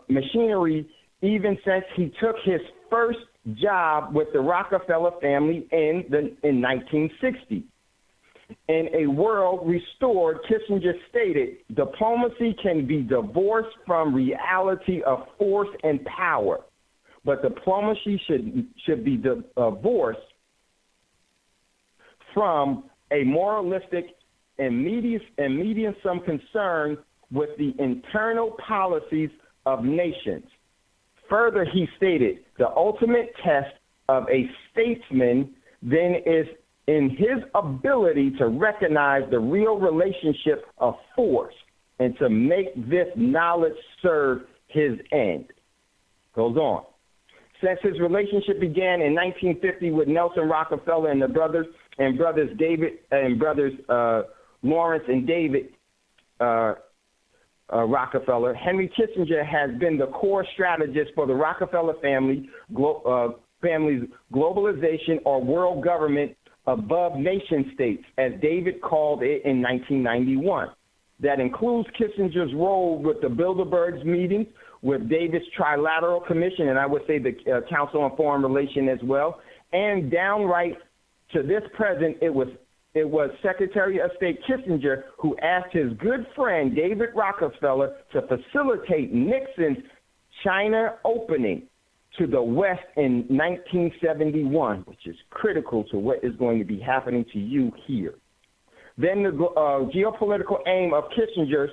machinery, even since he took his first job with the Rockefeller family in 1960. In A World Restored, Kissinger stated, diplomacy can be divorced from reality of force and power, but diplomacy should be divorced from a moralistic and medium-sum concern with the internal policies of nations. Further, he stated, the ultimate test of a statesman then is in his ability to recognize the real relationship of force and to make this knowledge serve his end. Goes on. Since his relationship began in 1950 with Nelson Rockefeller and brothers Lawrence and David Rockefeller, Henry Kissinger has been the core strategist for the Rockefeller family's globalization or world government above nation states, as David called it in 1991. That includes Kissinger's role with the Bilderberg's meetings, with David's Trilateral Commission, and I would say the Council on Foreign Relations as well, and downright to this present, it was Secretary of State Kissinger who asked his good friend David Rockefeller to facilitate Nixon's China opening to the West in 1971, which is critical to what is going to be happening to you here. Then the geopolitical aim of Kissinger's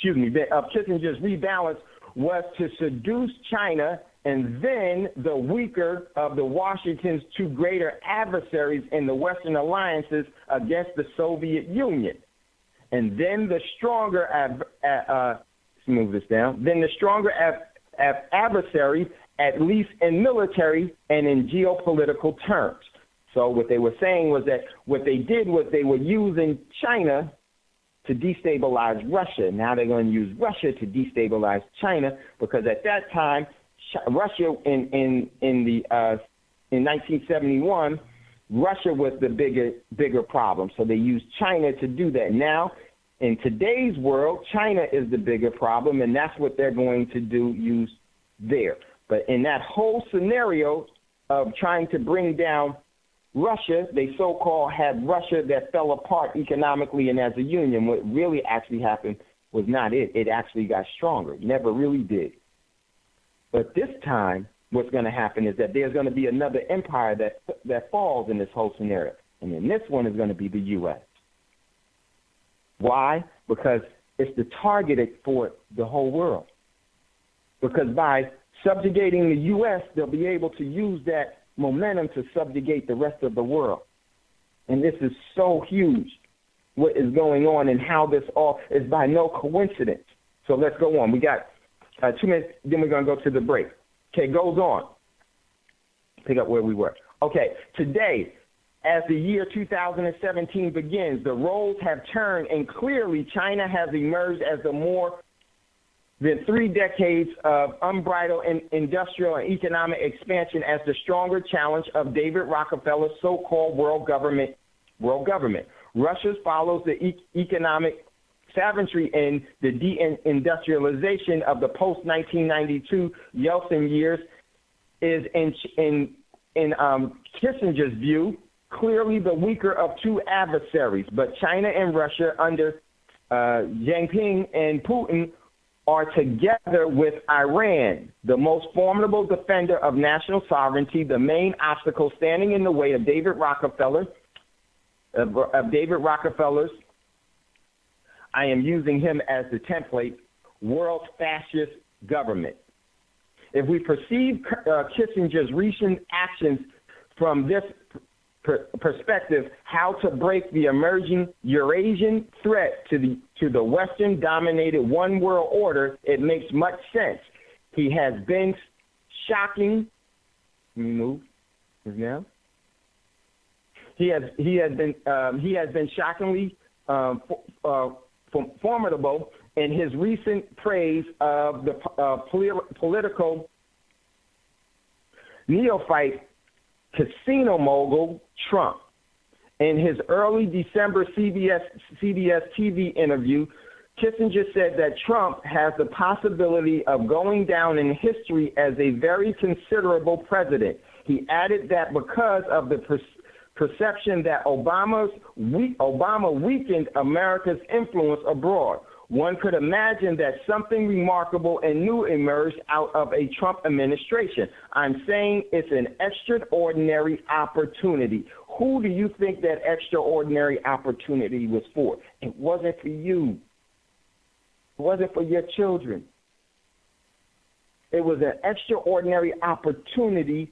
Kissinger's rebalance was to seduce China and then the weaker of the Washington's two greater adversaries in the Western alliances against the Soviet Union. And then the stronger, let's move this down, then the stronger adversary, at least in military and in geopolitical terms. So what they were saying was that what they did was they were using China to destabilize Russia. Now they're going to use Russia to destabilize China, because at that time, Russia in 1971, Russia was the bigger problem. So they used China to do that. Now, in today's world, China is the bigger problem, and that's what they're going to use there. But in that whole scenario of trying to bring down Russia, they so-called had Russia that fell apart economically and as a union. What really actually happened was not it. It actually got stronger. Never really did. But this time, what's going to happen is that there's going to be another empire that falls in this whole scenario. And then this one is going to be the U.S. Why? Because it's the target for the whole world. Because by subjugating the U.S., they'll be able to use that momentum to subjugate the rest of the world. And this is so huge, what is going on and how this all is by no coincidence. So let's go on. We got 2 minutes, then we're going to go to the break. Okay, goes on. Pick up where we were. Okay, today, as the year 2017 begins, the roles have turned, and clearly China has emerged as the more than 3 decades of unbridled industrial and economic expansion as the stronger challenge of David Rockefeller's so-called world government. Russia follows the economic savagery and the deindustrialization of the post-1992 Yeltsin years is, in Kissinger's view, clearly the weaker of 2 adversaries. But China and Russia under Jinping and Putin are together with Iran, the most formidable defender of national sovereignty, the main obstacle standing in the way of David Rockefeller's, I am using him as the template, world fascist government. If we perceive Kissinger's recent actions from this perspective, how to break the emerging Eurasian threat to the Western-dominated one-world order, it makes much sense. He has been shocking. Let me move. Now. He has been shockingly formidable in his recent praise of the political neophyte casino mogul Trump. In his early December CBS TV interview, Kissinger said that Trump has the possibility of going down in history as a very considerable president. He added that because of the perception that Obama weakened America's influence abroad, one could imagine that something remarkable and new emerged out of a Trump administration. I'm saying it's an extraordinary opportunity. Who do you think that extraordinary opportunity was for? It wasn't for you. It wasn't for your children. It was an extraordinary opportunity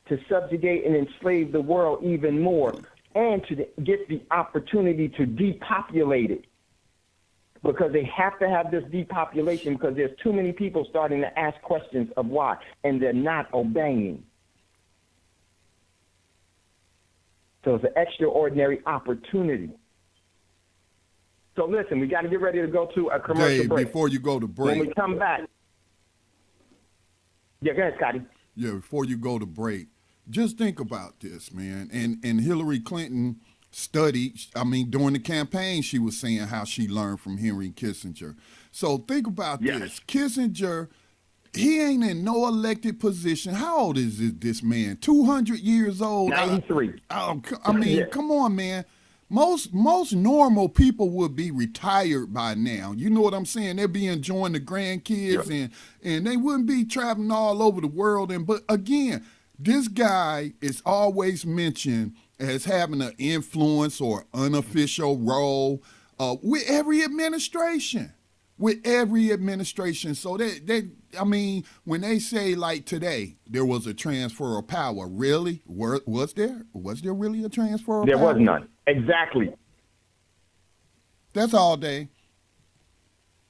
to subjugate and enslave the world even more, and to get the opportunity to depopulate it. Because they have to have this depopulation because there's too many people starting to ask questions of why, and they're not obeying. So it's an extraordinary opportunity. So listen, we got to get ready to go to a commercial break. Before you go to break. When we come back. Yeah, go ahead, Scotty. Yeah, before you go to break, just think about this, man. And Hillary Clinton studied, during the campaign, she was saying how she learned from Henry Kissinger. So think about this. Kissinger, he ain't in no elected position. How old is this man? 200 years old? 93. Come on, man. Most normal people would be retired by now. You know what I'm saying? They'd be enjoying the grandkids and they wouldn't be traveling all over the world. But again, this guy is always mentioned as having an influence or unofficial role with every administration. So when they say like today, there was a transfer of power, really? Was there? Was there really a transfer of power? There was none. Exactly. That's all day.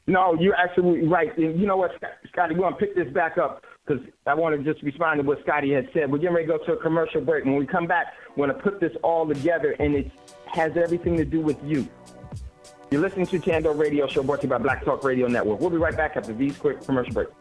No, you're absolutely right. And you know what, Scotty, we're going to pick this back up because I want to just respond to what Scotty had said. We're getting ready to go to a commercial break. When we come back, we're going to put this all together, and it has everything to do with you. You're listening to Thando Radio Show, brought to you by Black Talk Radio Network. We'll be right back after these quick commercial breaks.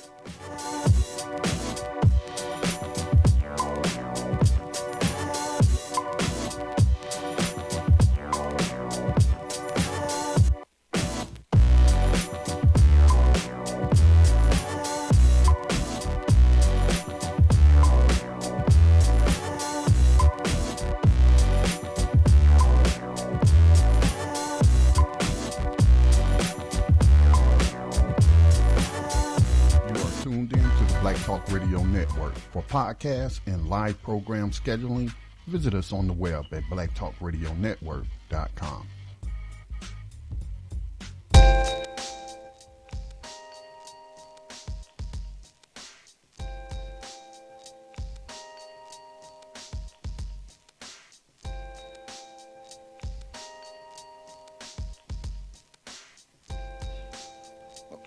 For podcasts and live program scheduling, visit us on the web at blacktalkradionetwork.com.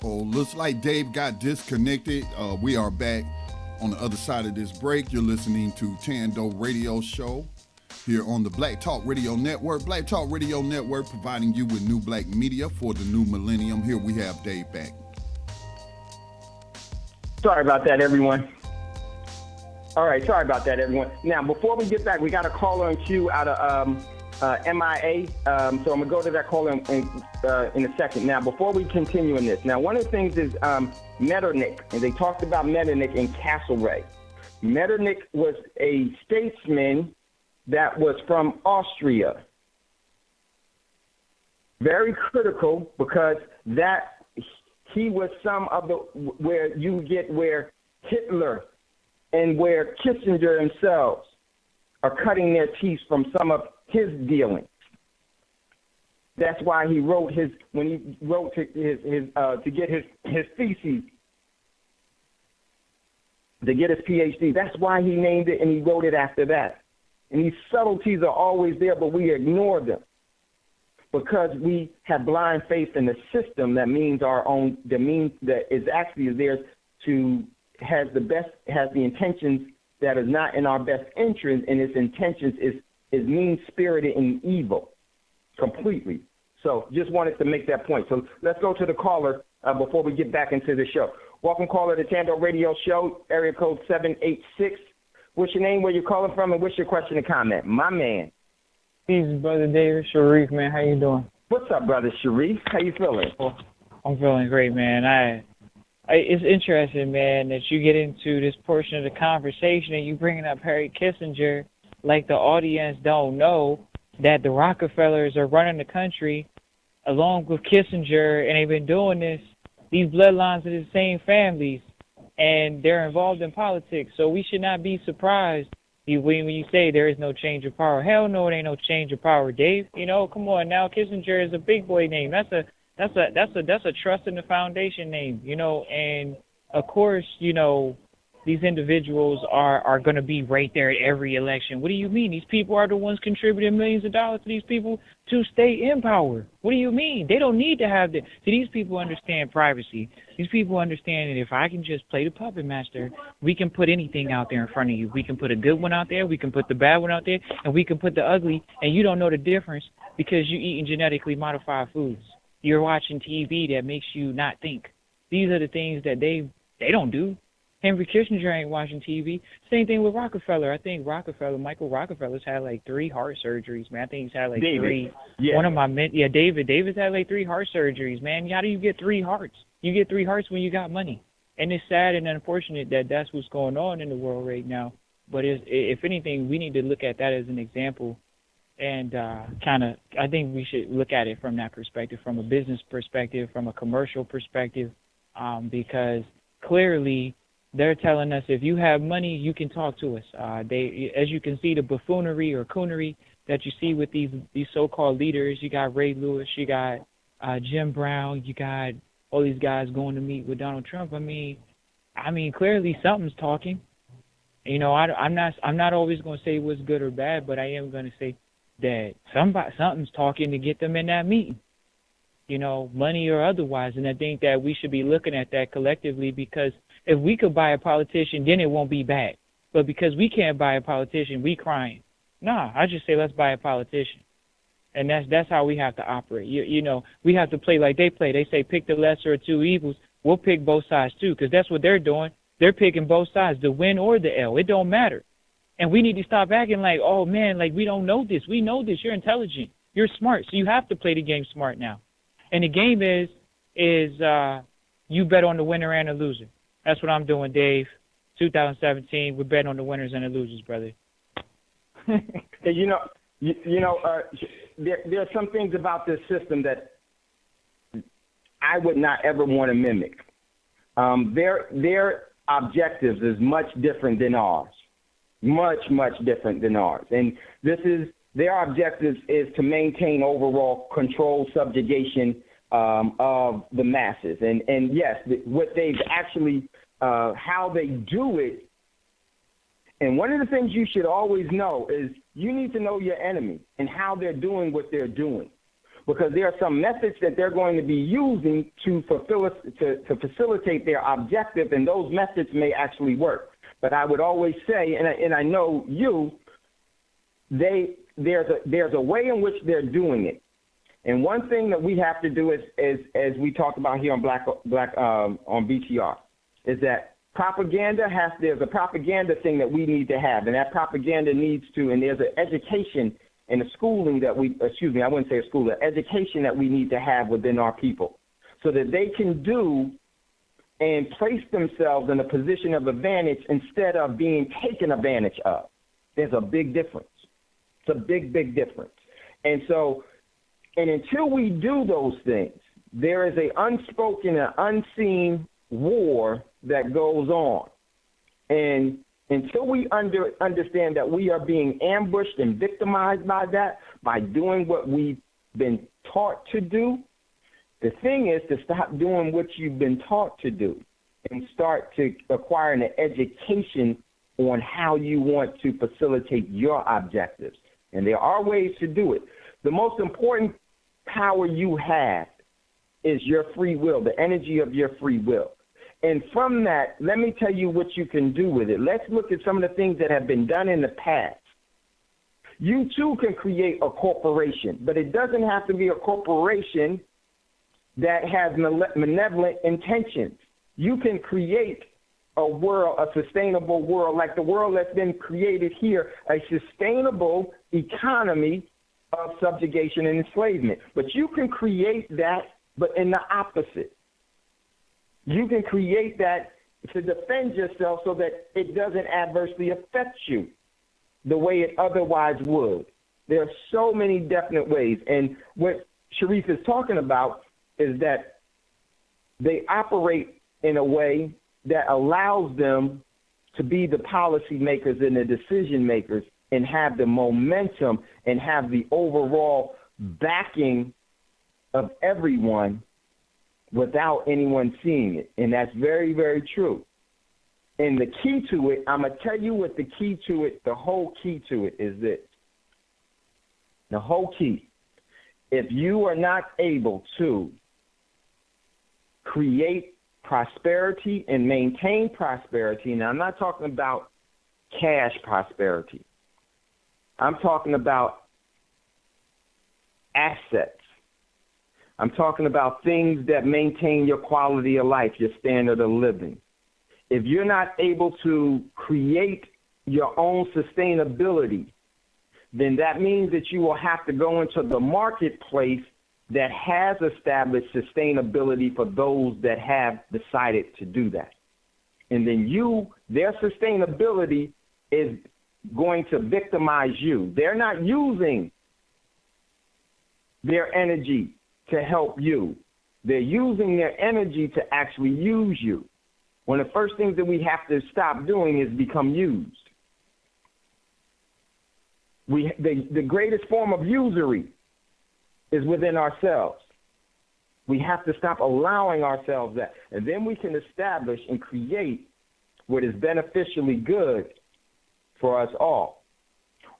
Oh, looks like Dave got disconnected. We are back on the other side of this break. You're listening to Thando Radio Show here on the Black Talk Radio Network. Black Talk Radio Network providing you with new black media for the new millennium. Here we have Dave back. Sorry about that, everyone. All right, sorry about that, everyone. Now, before we get back, we got a caller in queue out of MIA. So I'm going to go to that caller in a second. Now, before we continue in this, now, one of the things is Metternich, and they talked about Metternich in Castlereagh. Metternich was a statesman that was from Austria. Very critical because that he was some of the where you get where Hitler and where Kissinger themselves are cutting their teeth from some of his dealings. That's why he wrote to get his thesis, to get his PhD. That's why he named it and he wrote it after that. And these subtleties are always there, but we ignore them because we have blind faith in the system that means that is actually there to has the intentions that is not in our best interest, and its intentions is mean-spirited and evil completely. So just wanted to make that point. So let's go to the caller before we get back into the show. Welcome, caller, to Thando Radio Show, area code 786. What's your name, where you're calling from, and what's your question and comment? My man. Peace, Brother David. Sharif, man. How you doing? What's up, Brother Sharif? How you feeling? Well, I'm feeling great, man. It's interesting, man, that you get into this portion of the conversation and you bringing up Harry Kissinger like the audience don't know that the Rockefellers are running the country along with Kissinger, and they've been doing this. These bloodlines are the same families, and they're involved in politics. So we should not be surprised when you say there is no change of power. Hell no, it ain't no change of power, Dave. You know, come on now. Kissinger is a big boy name. That's a trust in the foundation name, you know, and of course, you know, these individuals are going to be right there at every election. What do you mean? These people are the ones contributing millions of dollars to these people to stay in power. What do you mean? They don't need to have that. See, these people understand privacy. These people understand that if I can just play the puppet master, we can put anything out there in front of you. We can put a good one out there, we can put the bad one out there, and we can put the ugly, and you don't know the difference because you're eating genetically modified foods. You're watching TV that makes you not think. These are the things that they don't do. Henry Kissinger ain't watching TV. Same thing with Rockefeller. I think Michael Rockefeller's had like 3 heart surgeries, man. I think he's had like David. 3. Yeah. One of my men, yeah, David's had like 3 heart surgeries, man. How do you get 3 hearts? You get 3 hearts when you got money. And it's sad and unfortunate that that's what's going on in the world right now. But if anything, we need to look at that as an example. And I think we should look at it from that perspective, from a business perspective, from a commercial perspective, because clearly they're telling us if you have money, you can talk to us. As you can see, the buffoonery or coonery that you see with these so-called leaders. You got Ray Lewis, you got Jim Brown, you got all these guys going to meet with Donald Trump. I mean, clearly something's talking. You know, I'm not always going to say what's good or bad, but I am going to say that something's talking to get them in that meeting, you know, money or otherwise. And I think that we should be looking at that collectively, because if we could buy a politician, then it won't be bad. But because we can't buy a politician, we crying. Nah, I just say let's buy a politician. And that's how we have to operate. You know, we have to play like they play. They say pick the lesser of 2 evils. We'll pick both sides too, because that's what they're doing. They're picking both sides, the win or the L. It don't matter. And we need to stop acting like, oh, man, like we don't know this. We know this. You're intelligent. You're smart. So you have to play the game smart now. And the game is you bet on the winner and the loser. That's what I'm doing, Dave. 2017, we're betting on the winners and the losers, brother. There are some things about this system that I would not ever want to mimic. Their objectives is much different than ours. Much, much different than ours. And their objectives is to maintain overall control, subjugation of the masses. And yes, what they've actually, how they do it. And one of the things you should always know is you need to know your enemy and how they're doing what they're doing. Because there are some methods that they're going to be using to facilitate their objective, and those methods may actually work. But I would always say, and I know there's a way in which they're doing it. And one thing that we have to do is as we talk about here on Black on BTR, is that there's a propaganda thing that we need to have, and that propaganda needs to, and there's an education and a schooling that I wouldn't say a school, an education that we need to have within our people so that they can do and place themselves in a position of advantage instead of being taken advantage of. There's a big difference. It's a big, big difference. And until we do those things, there is an unspoken and unseen war that goes on. And until we understand that we are being ambushed and victimized by that, by doing what we've been taught to do, the thing is to stop doing what you've been taught to do and start to acquire an education on how you want to facilitate your objectives. And there are ways to do it. The most important power you have is your free will, the energy of your free will. And from that, let me tell you what you can do with it. Let's look at some of the things that have been done in the past. You, too, can create a corporation, but it doesn't have to be a corporation that has malevolent intentions. You can create a world, a sustainable world, like the world that's been created here, a sustainable economy of subjugation and enslavement. But you can create that, but in the opposite. You can create that to defend yourself so that it doesn't adversely affect you the way it otherwise would. There are so many definite ways. And what Sharif is talking about is that they operate in a way that allows them to be the policy makers and the decision makers and have the momentum and have the overall backing of everyone without anyone seeing it. And that's very, very true. And the key to it, I'm going to tell you what the key to it, the whole key to it is this. The whole key. If you are not able to create prosperity and maintain prosperity, and I'm not talking about cash prosperity. I'm talking about assets. I'm talking about things that maintain your quality of life, your standard of living. If you're not able to create your own sustainability, then that means that you will have to go into the marketplace that has established sustainability for those that have decided to do that. And then their sustainability is going to victimize you. They're not using their energy to help you. They're using their energy to actually use you. One of the first things that we have to stop doing is become used. The greatest form of usury is within ourselves. We have to stop allowing ourselves that. And then we can establish and create what is beneficially good for us all.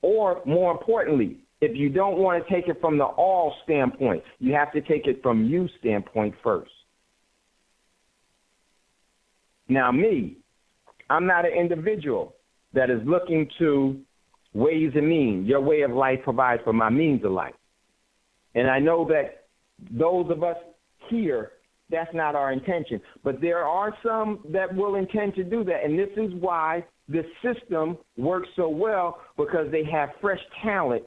Or more importantly, if you don't want to take it from the all standpoint, you have to take it from you standpoint first. Now me, I'm not an individual that is looking to ways and means. Your way of life provides for my means of life. And I know that those of us here, that's not our intention. But there are some that will intend to do that. And this is why this system works so well, because they have fresh talent.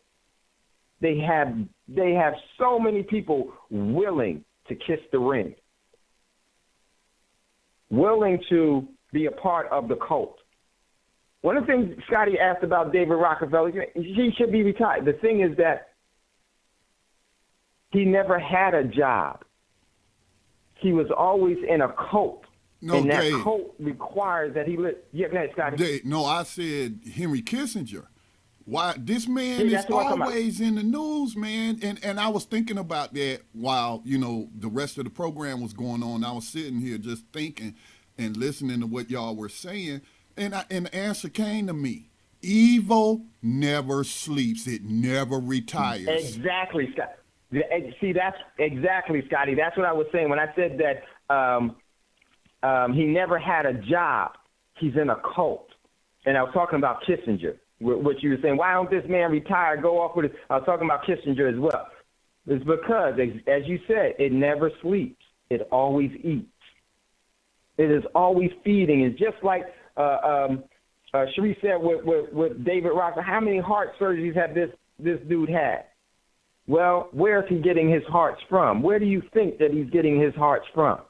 They have so many people willing to kiss the ring, willing to be a part of the cult. One of the things Scotty asked about David Rockefeller, he should be retired. The thing is that he never had a job. He was always in a cult. No, and that Dave. cult requires that he live. Yeah, go ahead, Scotty. Dave, no, I said Henry Kissinger. Why this man is that's what I'm talking about. always in the news, man. And I was thinking about that while, the rest of the program was going on. I was sitting here just thinking and listening to what y'all were saying. And the answer came to me. Evil never sleeps. It never retires. Exactly, Scott. See, that's exactly, Scotty. That's what I was saying when I said that he never had a job. He's in a cult. And I was talking about Kissinger. What you were saying, why don't this man retire, go off with it? I was talking about Kissinger as well. It's because, as you said, it never sleeps. It always eats. It is always feeding. It's just like Sheree said with David Rocker. How many heart surgeries have this dude had? Well, where is he getting his hearts from? Where do you think that he's getting his hearts from?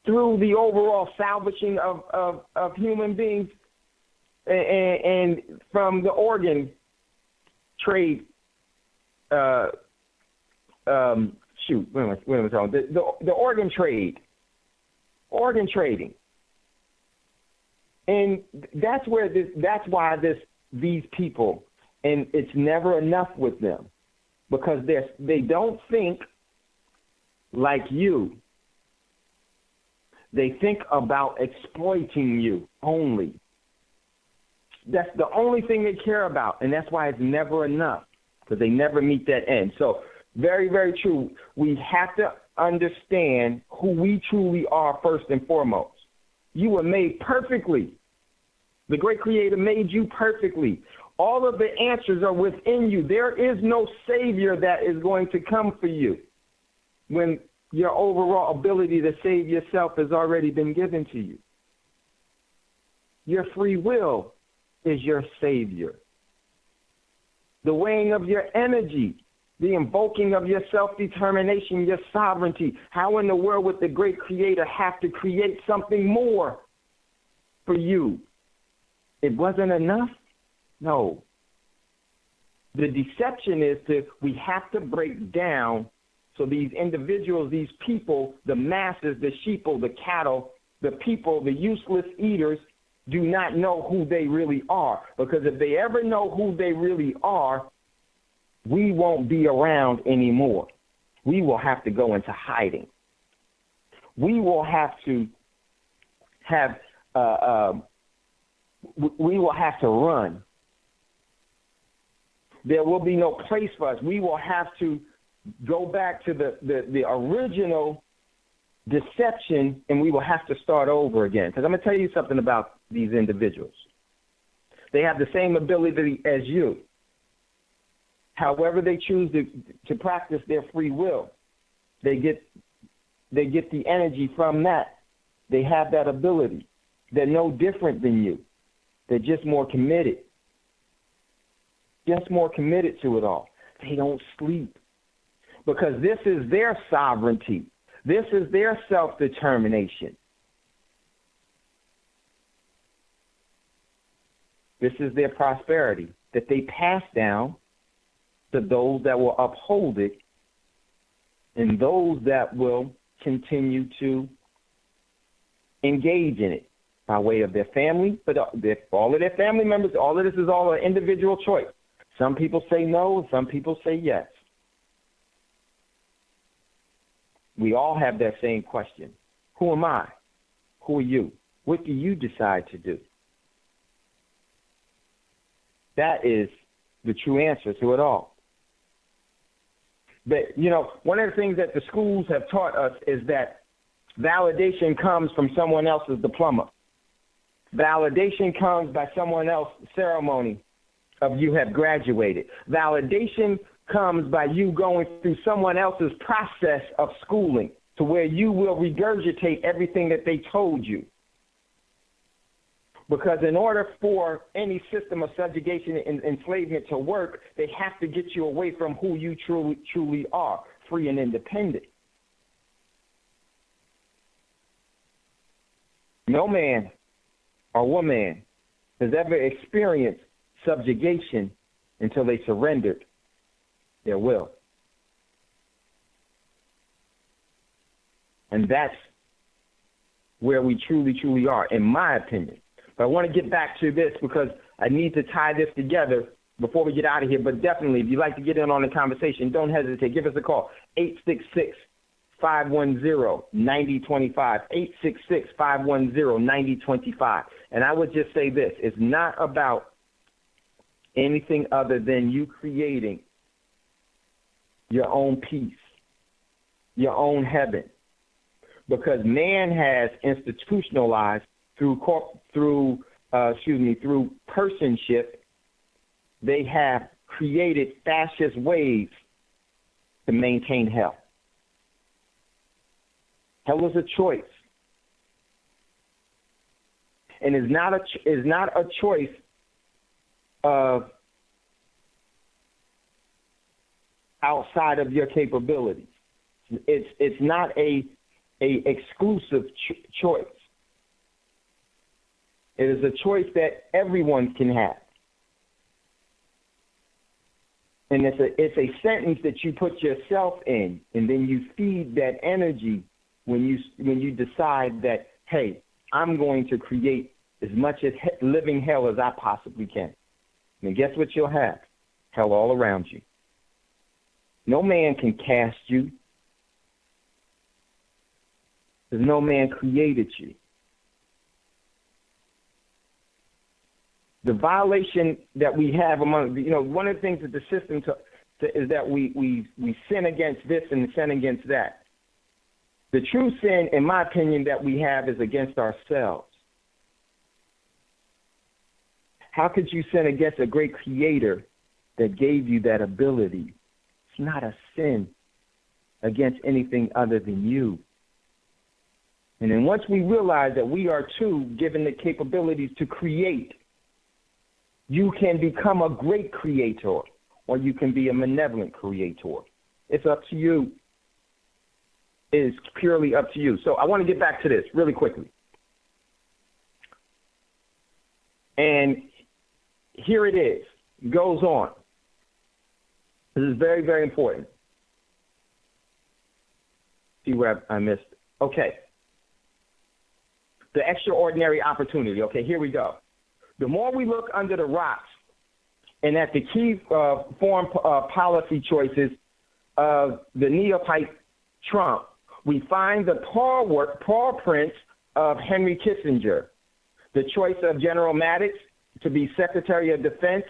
Through the overall salvaging of human beings and from the organ trade. The organ trade. Organ trading. And that's why these people, and it's never enough with them, because they don't think like you. They think about exploiting you only. That's the only thing they care about, and that's why it's never enough, because they never meet that end. So very, very true. We have to understand who we truly are first and foremost. You were made perfectly. The great Creator made you perfectly. All of the answers are within you. There is no savior that is going to come for you when your overall ability to save yourself has already been given to you. Your free will is your savior. The weighing of your energy, the invoking of your self-determination, your sovereignty. How in the world would the great Creator have to create something more for you? It wasn't enough? No. The deception is we have to break down so these individuals, these people, the masses, the sheeple, the cattle, the people, the useless eaters, do not know who they really are. Because if they ever know who they really are, we won't be around anymore. We will have to go into hiding. We will have to run. There will be no place for us. We will have to go back to the original deception, and we will have to start over again. Because I'm going to tell you something about these individuals. They have the same ability as you. However they choose to practice their free will, they get the energy from that. They have that ability. They're no different than you. They're just more committed. Just more committed to it all. They don't sleep. Because this is their sovereignty. This is their self-determination. This is their prosperity that they pass down to those that will uphold it and those that will continue to engage in it by way of their family, but all of their family members. All of this is all an individual choice. Some people say no, some people say yes. We all have that same question. Who am I? Who are you? What do you decide to do? That is the true answer to it all. But, one of the things that the schools have taught us is that validation comes from someone else's diploma. Validation comes by someone else's ceremony of you have graduated. Validation comes by you going through someone else's process of schooling to where you will regurgitate everything that they told you. Because in order for any system of subjugation and enslavement to work, they have to get you away from who you truly are, free and independent. No man or woman has ever experienced subjugation until they surrendered their will. And that's where we truly, truly are, in my opinion. But I want to get back to this because I need to tie this together before we get out of here. But definitely, if you'd like to get in on the conversation, don't hesitate. Give us a call, 866-510-9025, 866-510-9025. And I would just say this. It's not about anything other than you creating your own peace, your own heaven. Because man has institutionalized through personship, they have created fascist ways to maintain hell. Hell is a choice, and is not a choice of outside of your capabilities. It's not a exclusive choice. It is a choice that everyone can have. And it's a sentence that you put yourself in, and then you feed that energy when you decide that, hey, I'm going to create as much as living hell as I possibly can. And guess what you'll have? Hell all around you. No man can cast you, because no man created you. The violation that we have among, one of the things that the system is that we sin against this and sin against that. The true sin, in my opinion, that we have is against ourselves. How could you sin against a great creator that gave you that ability? It's not a sin against anything other than you. And then once we realize that we are too given the capabilities to create, you can become a great creator, or you can be a malevolent creator. It's up to you. It is purely up to you. So I want to get back to this really quickly. And here it is. It goes on. This is very, very important. See where I missed. Okay. The extraordinary opportunity. Okay, here we go. The more we look under the rocks and at the key foreign policy choices of the neophyte Trump, we find the paw prints of Henry Kissinger, the choice of General Mattis to be Secretary of Defense,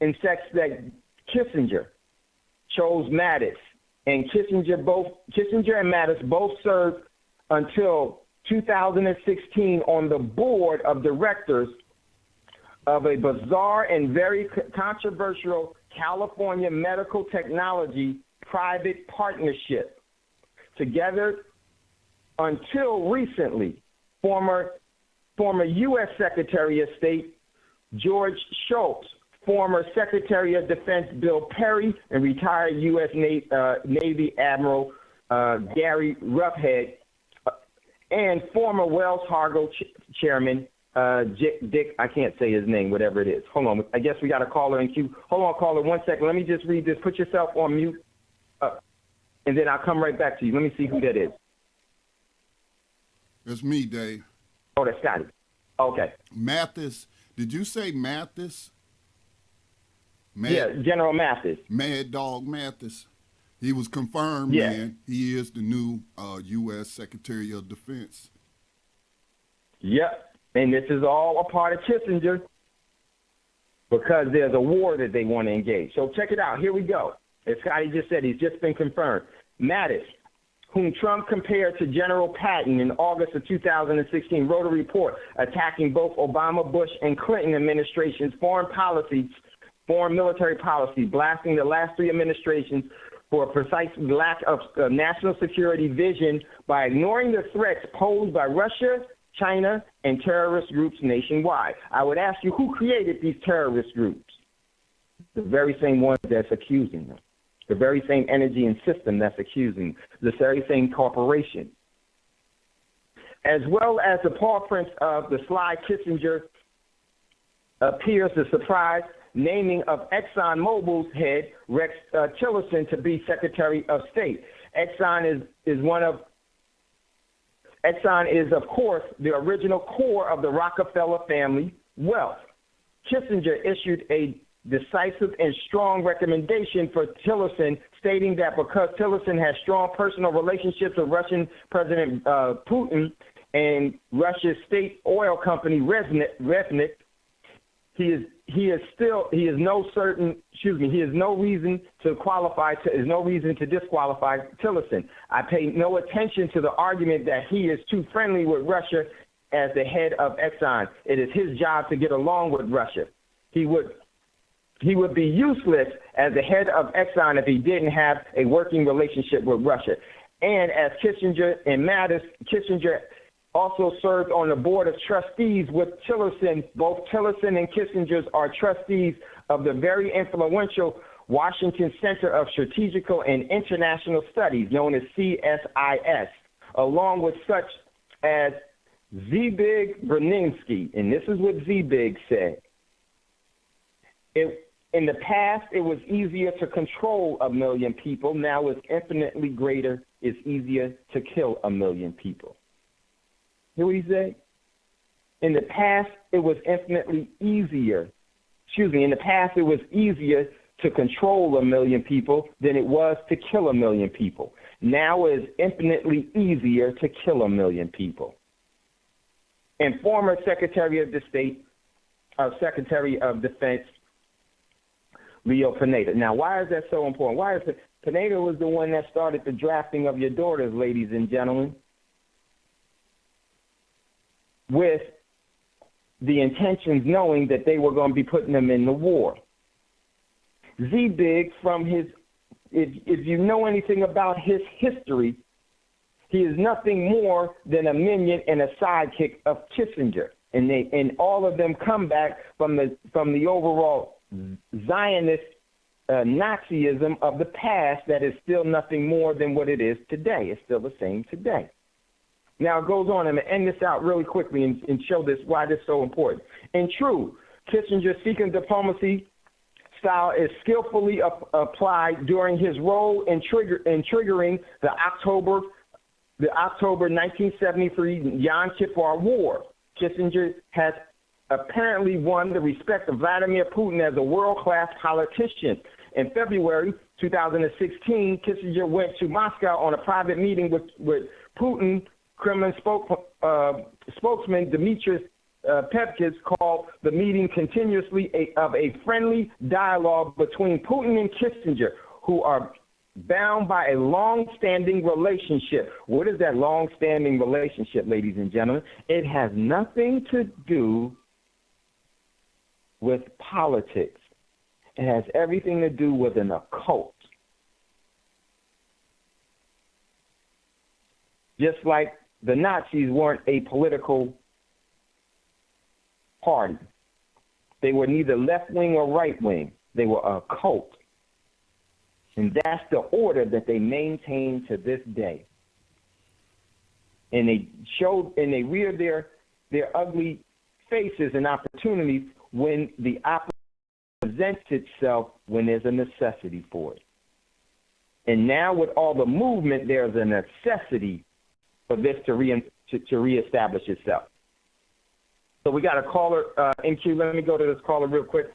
and sex that Kissinger chose Mattis, and Kissinger and Mattis both served until 2016 on the board of directors of a bizarre and very controversial California medical technology private partnership. Together, until recently, former U.S. Secretary of State George Shultz, former Secretary of Defense Bill Perry, and retired U.S. Navy Admiral Gary Roughead, and former Wells Fargo chairman, Dick, I can't say his name, whatever it is. Hold on. I guess we got a caller in queue. Hold on, caller, 1 second. Let me just read this. Put yourself on mute, and then I'll come right back to you. Let me see who that is. It's me, Dave. Oh, that's Scotty. Okay. Mathis. Did you say Mathis? Yeah, General Mathis. Mad Dog Mathis. He was confirmed, yeah. Man. He is the new U.S. Secretary of Defense. Yep. And this is all a part of Kissinger because there's a war that they want to engage. So check it out. Here we go. As Scotty just said, he's just been confirmed. Mattis, whom Trump compared to General Patton in August of 2016, wrote a report attacking both Obama, Bush, and Clinton administrations' foreign military policy, blasting the last three administrations for a precise lack of national security vision by ignoring the threats posed by Russia, China, and terrorist groups nationwide. I would ask you, who created these terrorist groups? The very same ones that's accusing them. The very same energy and system that's accusing. The very same corporation. As well as the paw prints of the sly Kissinger appears the surprise naming of ExxonMobil's head, Rex Tillerson, to be Secretary of State. Exxon is one of Exxon is, of course, the original core of the Rockefeller family wealth. Kissinger issued a decisive and strong recommendation for Tillerson, stating that because Tillerson has strong personal relationships with Russian President Putin and Russia's state oil company Revnik, he is no reason to disqualify Tillerson. I pay no attention to the argument that he is too friendly with Russia as the head of Exxon. It is his job to get along with Russia. He would be useless as the head of Exxon if he didn't have a working relationship with Russia. And as Kissinger and Mattis, Kissinger also served on the board of trustees with Tillerson. Both Tillerson and Kissinger are trustees of the very influential Washington Center of Strategical and International Studies, known as CSIS, along with such as Zbig Brzezinski. And this is what Zbig said. In the past, it was easier to control 1 million people. Now it's infinitely greater. It's easier to kill 1 million people. Hear what he said? In the past, it was easier to control 1 million people than it was to kill 1 million people. Now it's infinitely easier to kill 1 million people. And former Secretary of Defense, Leo Pineda. Now, why is that so important? Why is it? Pineda was the one that started the drafting of your daughters, ladies and gentlemen, with the intentions knowing that they were going to be putting them in the war. Zbig, from his, if you know anything about his history, he is nothing more than a minion and a sidekick of Kissinger. And all of them come back from the overall Zionist Nazism of the past that is still nothing more than what it is today. It's still the same today. Now it goes on. I'm going to end this out really quickly and show this why this is so important. In true, Kissinger's seeking diplomacy style is skillfully applied during his role in triggering the October 1973 Yom Kippur War. Kissinger has apparently won the respect of Vladimir Putin as a world-class politician. In February 2016, Kissinger went to Moscow on a private meeting with Putin. Kremlin spokesman Dmitry Peskov called the meeting continuously of a friendly dialogue between Putin and Kissinger, who are bound by a long-standing relationship. What is that long-standing relationship, ladies and gentlemen? It has nothing to do with politics. It has everything to do with an occult. Just like the Nazis weren't a political party. They were neither left-wing or right-wing. They were a cult. And that's the order that they maintain to this day. And they rear their ugly faces and opportunities when the opportunity presents itself, when there's a necessity for it. And now with all the movement, there's a necessity for this to reestablish itself. So we got a caller in queue. Let me go to this caller real quick.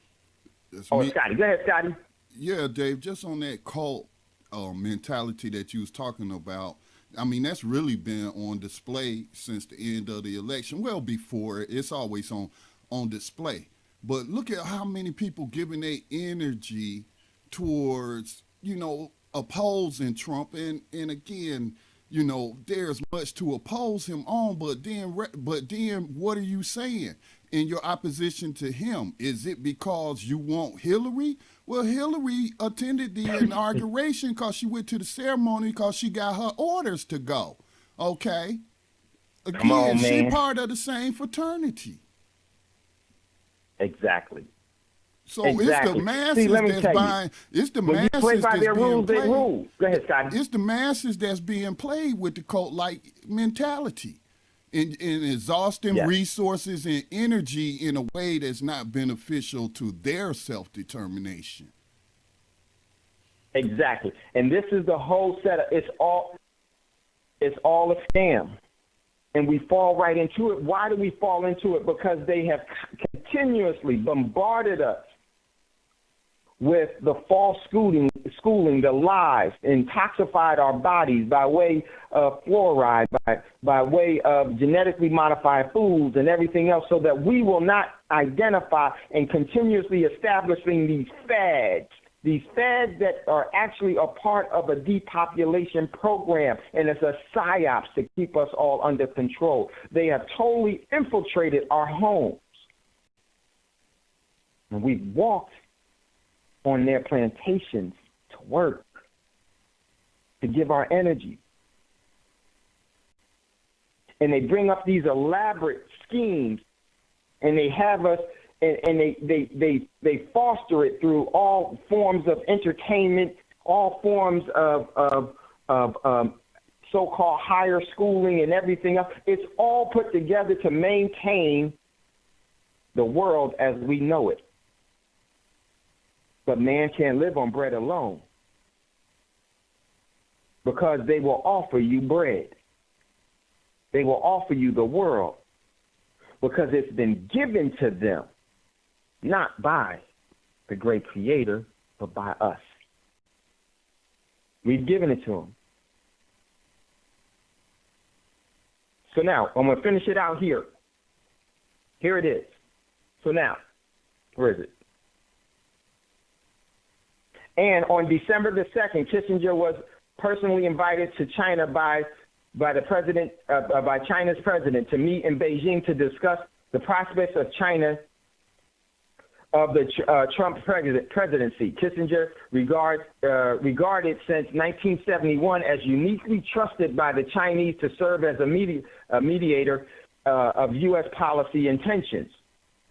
Scotty. Go ahead, Scotty. Yeah, Dave, just on that cult mentality that you was talking about, I mean, that's really been on display since the end of the election. Well, before, it's always on display. But look at how many people giving their energy towards, opposing Trump. And again, there's much to oppose him on, but then what are you saying in your opposition to him? Is it because you want Hillary? Well, Hillary attended the inauguration because she went to the ceremony because she got her orders to go. Okay? Again, she's part of the same fraternity. Exactly. So it's the masses that's buying. It's the masses that's being played. Go ahead, Scotty. It's the masses that's being played with the cult-like mentality, and exhausting resources and energy in a way that's not beneficial to their self-determination. Exactly, and this is the whole setup. It's all a scam. and we fall right into it. Why do we fall into it? Because they have continuously bombarded us with the false schooling, the lies, intoxicated our bodies by way of fluoride, by way of genetically modified foods and everything else, so that we will not identify and continuously establishing these fads that are actually a part of a depopulation program, and it's a psyops to keep us all under control. They have totally infiltrated our homes. And we've walked on their plantations to work, to give our energy. And they bring up these elaborate schemes, and they have us, and they foster it through all forms of entertainment, all forms of so-called higher schooling and everything else. It's all put together to maintain the world as we know it. But man can't live on bread alone, because they will offer you bread. They will offer you the world, because it's been given to them, not by the great creator, but by us. We've given it to them. So now, I'm going to finish it out here. Here it is. So now, where is it? And on December the 2nd, Kissinger was personally invited to China by China's president to meet in Beijing to discuss the prospects of China of the Trump presidency. Kissinger regarded since 1971 as uniquely trusted by the Chinese to serve as a mediator of U.S. policy intentions.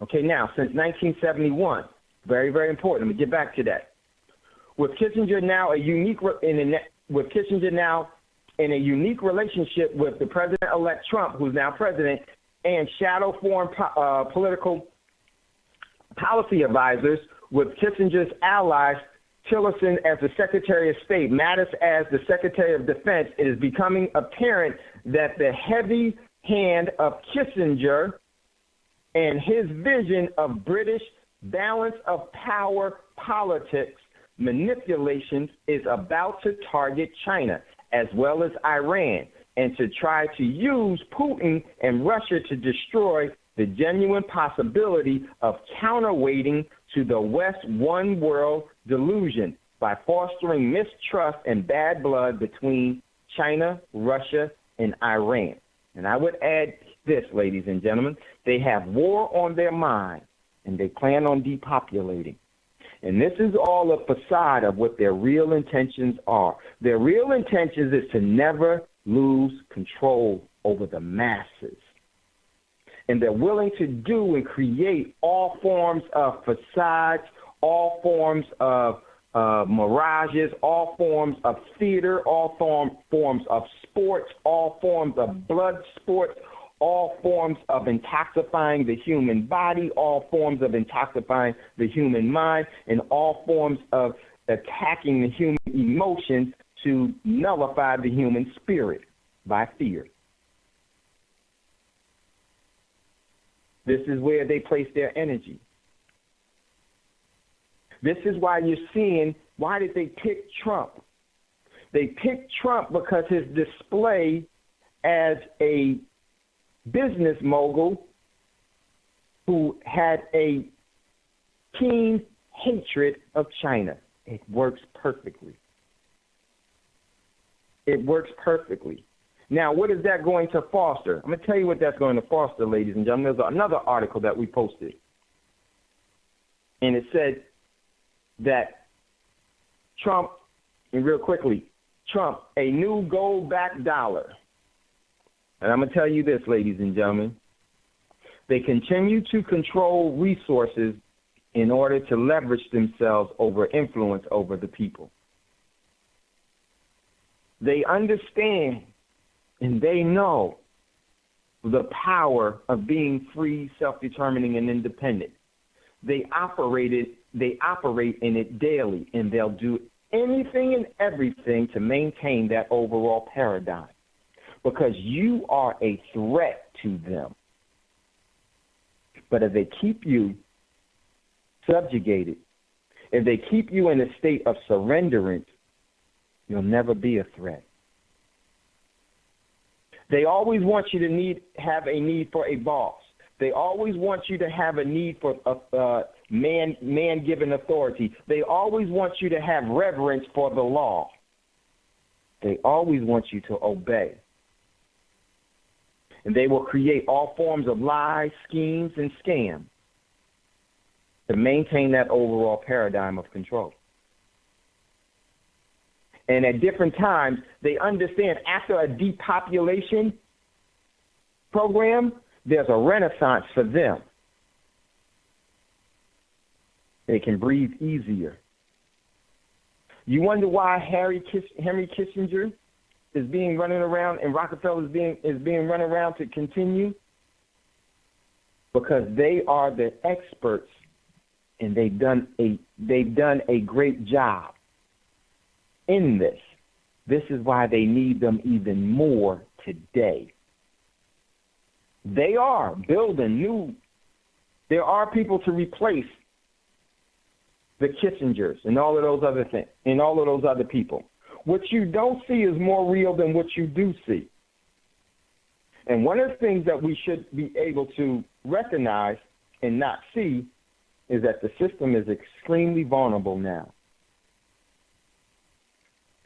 Okay, now, since 1971, very, very important. Let me get back to that. With Kissinger now in a unique relationship with the president-elect Trump, who's now president, and shadow foreign political policy advisors, with Kissinger's allies, Tillerson as the Secretary of State, Mattis as the Secretary of Defense, it is becoming apparent that the heavy hand of Kissinger and his vision of British balance of power politics manipulations is about to target China as well as Iran, and to try to use Putin and Russia to destroy the genuine possibility of counterweighting to the West one world delusion by fostering mistrust and bad blood between China, Russia, and Iran. And I would add this, ladies and gentlemen, they have war on their mind, and they plan on depopulating. And this is all a facade of what their real intentions are. Their real intentions is to never lose control over the masses. And they're willing to do and create all forms of facades, all forms of mirages, all forms of theater, all forms of sports, all forms of blood sports, all forms of intoxifying the human body, all forms of intoxifying the human mind, and all forms of attacking the human emotions to nullify the human spirit by fear. This is where they place their energy. This is why you're seeing, why did they pick Trump? They picked Trump because his display as a business mogul who had a keen hatred of China. It works perfectly. It works perfectly. Now, what is that going to foster? I'm going to tell you what that's going to foster, ladies and gentlemen. There's another article that we posted, and it said that Trump, and real quickly, Trump, a new gold-backed dollar. And I'm going to tell you this, ladies and gentlemen. They continue to control resources in order to leverage themselves over influence over the people. They understand and they know the power of being free, self-determining, and independent. They operate in it daily, and they'll do anything and everything to maintain that overall paradigm. because you are a threat to them. But if they keep you subjugated, if they keep you in a state of surrenderance, you'll never be a threat. They always want you to have a need for a boss. They always want you to have a need for a man-given authority. They always want you to have reverence for the law. They always want you to obey. And they will create all forms of lies, schemes, and scams to maintain that overall paradigm of control. And at different times, they understand after a depopulation program, there's a renaissance for them. They can breathe easier. You wonder why Henry Kissinger is being running around and Rockefeller is being run around to continue? Because they are the experts, and they've done a great job in this. This is why they need them even more today. They are building new. There are people to replace the Kissingers and all of those other things and all of those other people. What you don't see is more real than what you do see. And one of the things that we should be able to recognize and not see is that the system is extremely vulnerable now.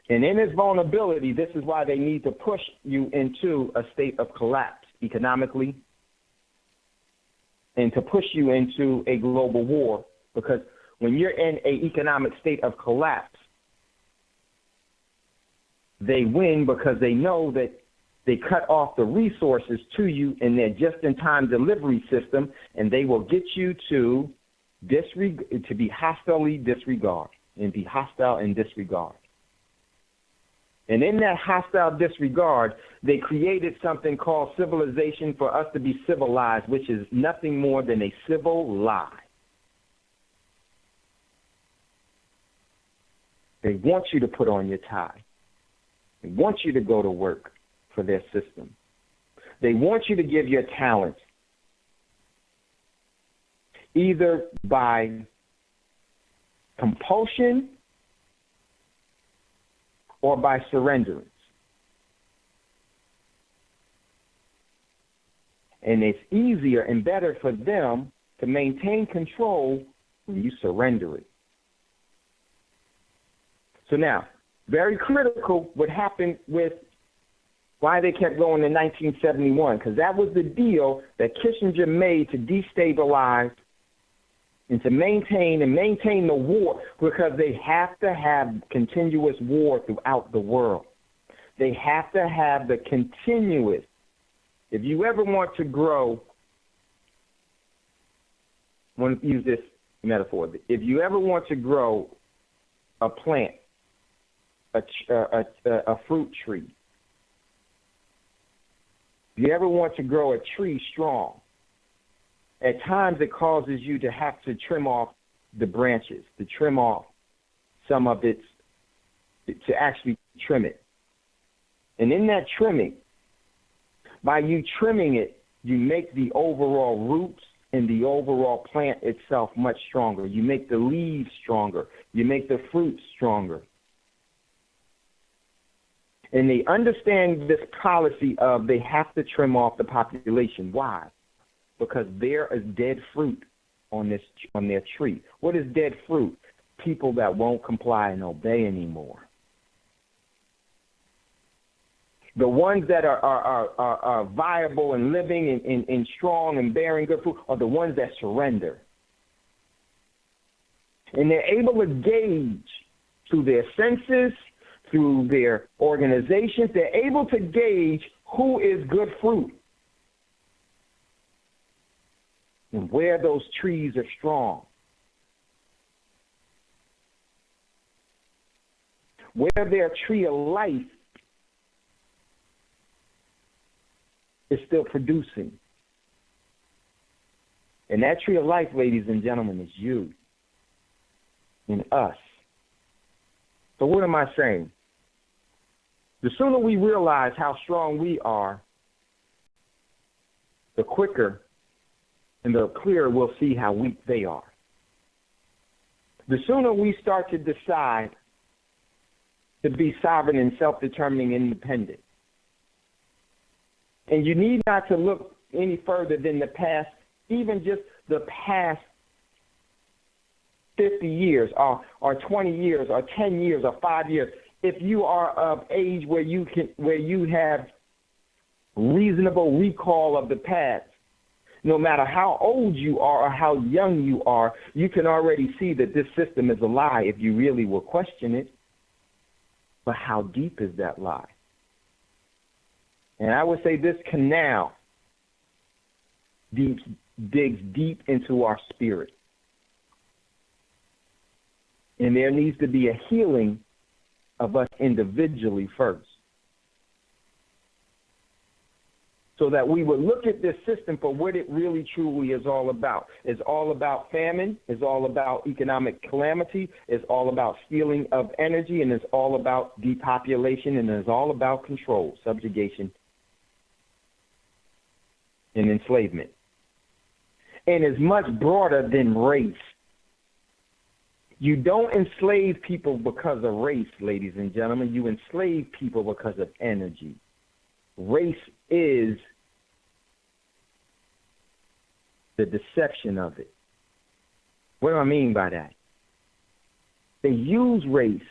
And in its vulnerability, this is why they need to push you into a state of collapse economically and to push you into a global war. Because when you're in an economic state of collapse, they win because they know that they cut off the resources to you in their just-in-time delivery system, and they will get you to be hostile and disregard. And in that hostile disregard, they created something called civilization for us to be civilized, which is nothing more than a civil lie. They want you to put on your tie. They want you to go to work for their system. They want you to give your talent either by compulsion or by surrenderance. And it's easier and better for them to maintain control when you surrender it. So now, very critical what happened with why they kept going in 1971, because that was the deal that Kissinger made to destabilize and to maintain the war, because they have to have continuous war throughout the world. They have to have the continuous. If you ever want to grow, I want to use this metaphor. If you ever want to grow a plant, a fruit tree, if you ever want to grow a tree strong, at times it causes you to have to trim off the branches, to trim off some of its, to actually trim it. And in that trimming, by you trimming it, you make the overall roots and the overall plant itself much stronger. You make the leaves stronger. You make the fruit stronger. And they understand this policy of they have to trim off the population. Why? Because there is dead fruit on their tree. What is dead fruit? People that won't comply and obey anymore. The ones that are viable and living and strong and bearing good fruit are the ones that surrender. And they're able to gauge through their senses, through their organizations, they're able to gauge who is good fruit and where those trees are strong, where their tree of life is still producing. And that tree of life, ladies and gentlemen, is you and us. So what am I saying? The sooner we realize how strong we are, the quicker and the clearer we'll see how weak they are. The sooner we start to decide to be sovereign and self-determining and independent. And you need not to look any further than the past, even just the past 50 years or 20 years or 10 years or 5 years. If you are of age where you have reasonable recall of the past, no matter how old you are or how young you are, you can already see that this system is a lie if you really will question it. But how deep is that lie? And I would say this canal digs deep into our spirit. And there needs to be a healing of us individually first, so that we would look at this system for what it really truly is all about. It's all about famine. It's all about economic calamity. It's all about stealing of energy, and it's all about depopulation, and it's all about control, subjugation, and enslavement. And it's much broader than race. You don't enslave people because of race, ladies and gentlemen. You enslave people because of energy. Race is the deception of it. What do I mean by that? They use race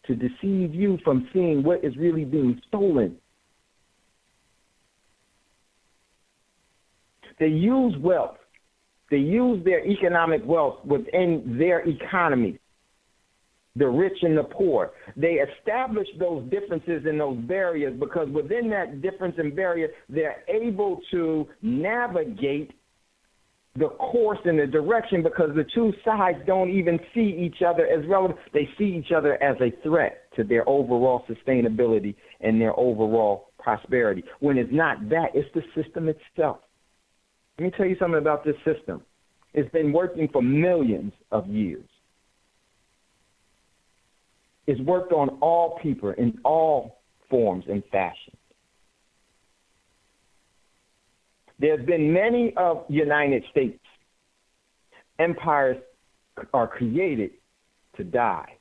to deceive you from seeing what is really being stolen. They use wealth. They use their economic wealth within their economy, the rich and the poor. They establish those differences and those barriers because within that difference and barrier, they're able to navigate the course and the direction because the two sides don't even see each other as relevant. They see each other as a threat to their overall sustainability and their overall prosperity. When it's not that, it's the system itself. Let me tell you something about this system. It's been working for millions of years. It's worked on all people in all forms and fashions. There's been many of United States empires are created to die.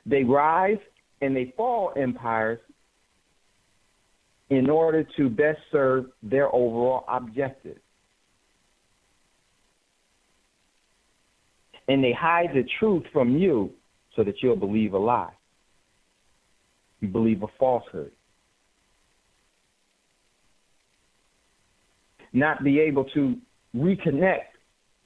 They rise and they fall empires in order to best serve their overall objective. And they hide the truth from you so that you'll believe a lie. You believe a falsehood. Not be able to reconnect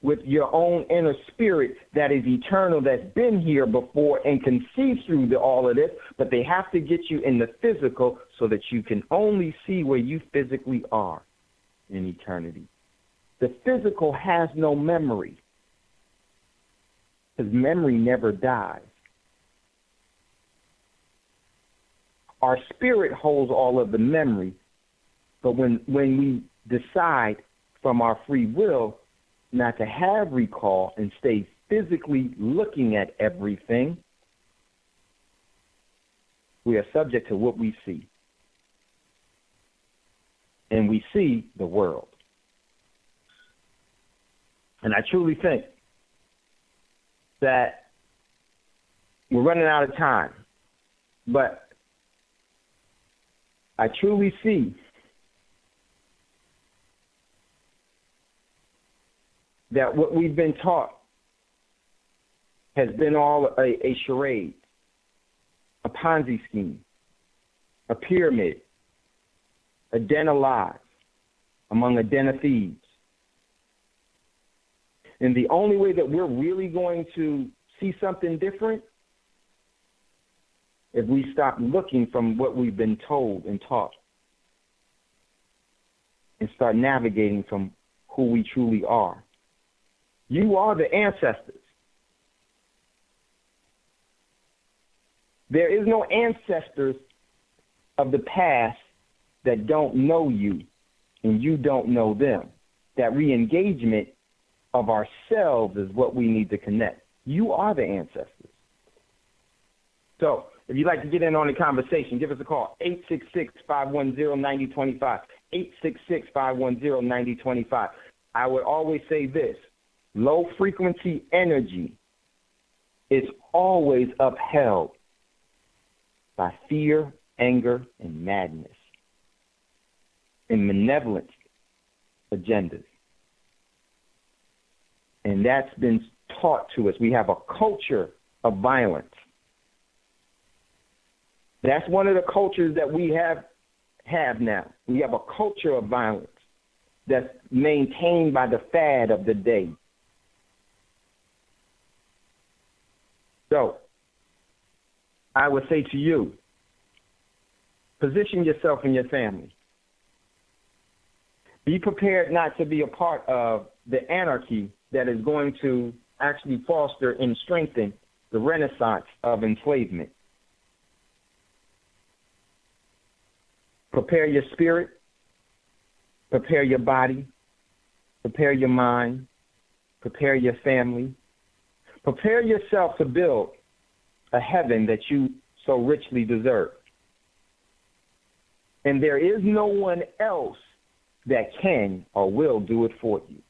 with your own inner spirit that is eternal, that's been here before and can see through all of this, but they have to get you in the physical so that you can only see where you physically are in eternity. The physical has no memory because memory never dies. Our spirit holds all of the memory, but when we decide from our free will not to have recall and stay physically looking at everything, we are subject to what we see. And we see the world. And I truly think that we're running out of time, but I truly see that what we've been taught has been all a charade, a Ponzi scheme, a pyramid, a den of lies among a den of thieves. And the only way that we're really going to see something different if we stop looking from what we've been told and taught and start navigating from who we truly are. You are the ancestors. There is no ancestors of the past that don't know you and you don't know them. That re-engagement of ourselves is what we need to connect. You are the ancestors. So If you'd like to get in on the conversation, give us a call, 866-510-9025, 866-510-9025. I would always say this, low-frequency energy is always upheld by fear, anger, and madness, and malevolent agendas. And that's been taught to us. We have a culture of violence. That's one of the cultures that we have now. We have a culture of violence that's maintained by the fad of the day. So, I would say to you, position yourself and your family. Be prepared not to be a part of the anarchy that is going to actually foster and strengthen the renaissance of enslavement. Prepare your spirit, prepare your body, prepare your mind, prepare your family. Prepare yourself to build a heaven that you so richly deserve. And there is no one else that can or will do it for you.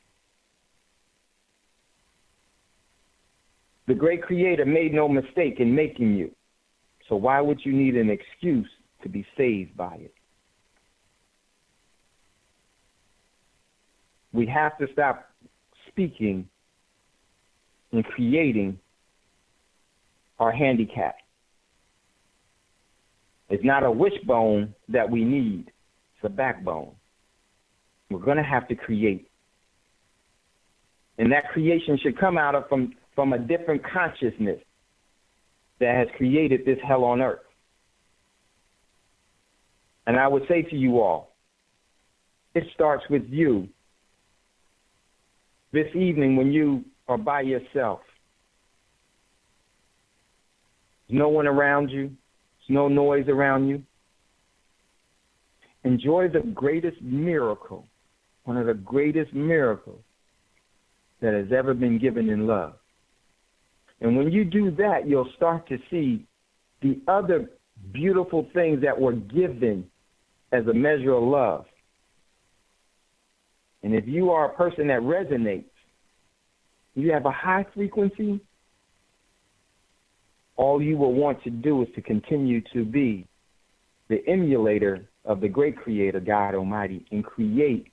The great Creator made no mistake in making you. So why would you need an excuse to be saved by it? We have to stop speaking and creating our handicap. It's not a wishbone that we need. It's a backbone. We're going to have to create. And that creation should come out of from a different consciousness that has created this hell on earth. And I would say to you all, it starts with you. This evening when you are by yourself, there's no one around you, there's no noise around you, enjoy the greatest miracle, one of the greatest miracles that has ever been given in love. And when you do that, you'll start to see the other beautiful things that were given as a measure of love. And if you are a person that resonates, you have a high frequency, all you will want to do is to continue to be the emulator of the great Creator, God Almighty, and create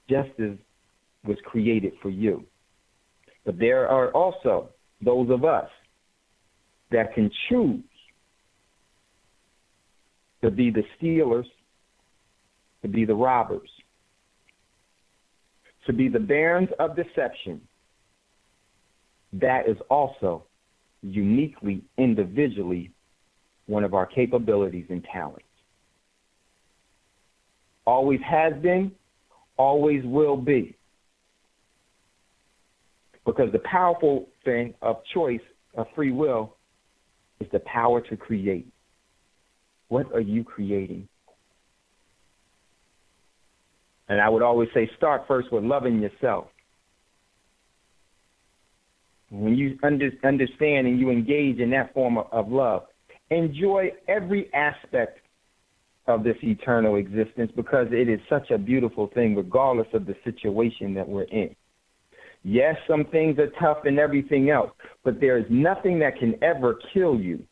just as was created for you. But there are also those of us that can choose to be the stealers, to be the robbers, to be the barons of deception. That is also uniquely, individually, one of our capabilities and talents. Always has been, always will be. Because the powerful thing of choice, of free will, is the power to create. What are you creating? And I would always say start first with loving yourself. When you understand and you engage in that form of love, enjoy every aspect of this eternal existence because it is such a beautiful thing regardless of the situation that we're in. Yes, some things are tough and everything else, but there is nothing that can ever kill you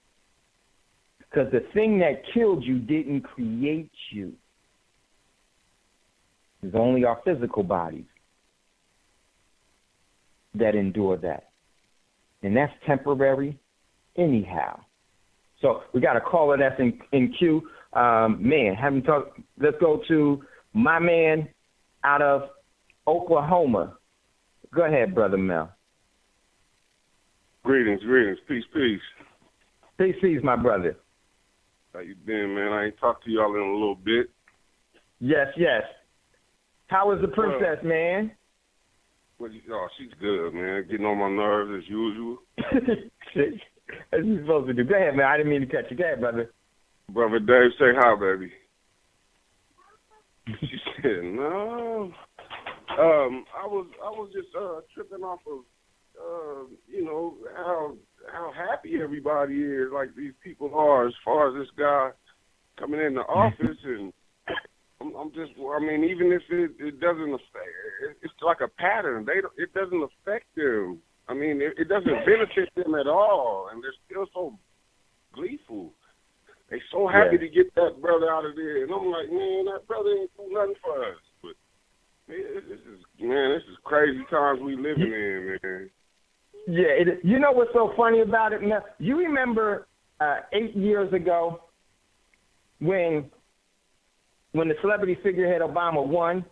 because the thing that killed you didn't create you. It's only our physical bodies that endure that. And that's temporary anyhow. So we got a caller that's in queue. Let's go to my man out of Oklahoma. Go ahead, Brother Mel. Greetings. Peace. Peace, my brother. How you been, man? I ain't talked to y'all in a little bit. Yes. How is the princess, man? Oh, she's good, man. Getting on my nerves as usual. As you're supposed to do. Go ahead, man. I didn't mean to cut you. Go ahead, brother. Brother Dave, say hi, baby. She said, no. I was just tripping off of you know, how happy everybody is, like these people are, as far as this guy coming in the office, and I'm just, I mean, even if it doesn't affect, it's like a pattern. It doesn't affect them. I mean, it doesn't benefit them at all, and they're still so gleeful. They so happy to get that brother out of there, and I'm like, man, that brother ain't do nothing for us. But man, this is crazy times we living in, man. Yeah, you know what's so funny about it, man? You remember 8 years ago when the celebrity figurehead Obama won,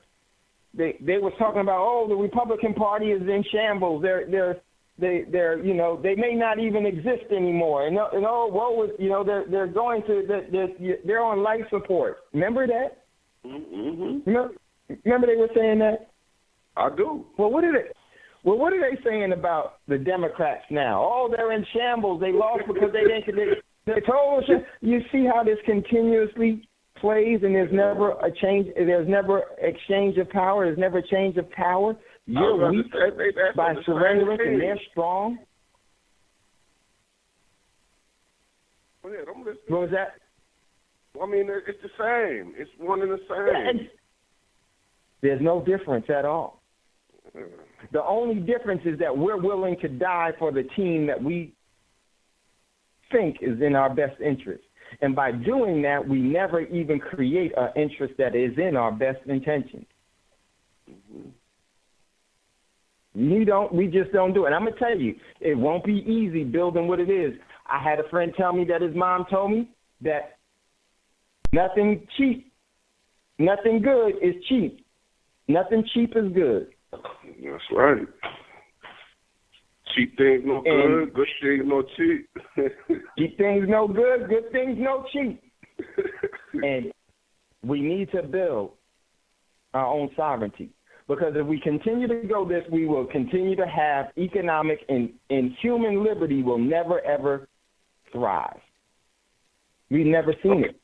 they were talking about, oh, the Republican Party is in shambles. They're you know, they may not even exist anymore. And oh, woe is, you know, they're going to they're on life support. Remember that? Mm-hmm. Remember they were saying that? I do. Well, what are they saying about the Democrats now? Oh, they're in shambles. They lost because they told us. You see how this continuously plays, and there's never a change. There's never exchange of power. There's never change of power. You're weak by surrendering, and they're strong. Go ahead, I'm listening. What was that? I mean, it's the same. It's one and the same. There's no difference at all. The only difference is that we're willing to die for the team that we think is in our best interest. And by doing that, we never even create an interest that is in our best intentions. Mm-hmm. We just don't do it. And I'm going to tell you, it won't be easy building what it is. I had a friend tell me that his mom told me that nothing good is cheap. Nothing cheap is good. That's right. Cheap things no good, good things no cheap. Cheap things no good, good things no cheap. And we need to build our own sovereignty. Because if we continue to go this, we will continue to have economic and human liberty will never, ever thrive. We've never seen it.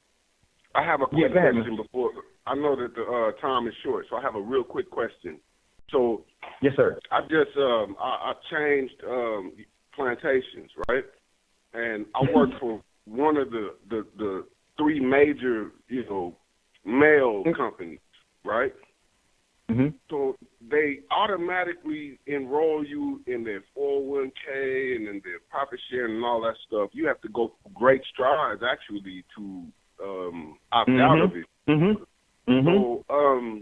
I have a quick question before. I know that the time is short, so I have a real quick question. So, yes, sir. I just I changed plantations, right? And I work for one of the three major, you know, mail companies, right? Mm-hmm. So they automatically enroll you in their 401k and in their profit sharing and all that stuff. You have to go through great strides actually to opt out of it. Mm-hmm. Mm-hmm.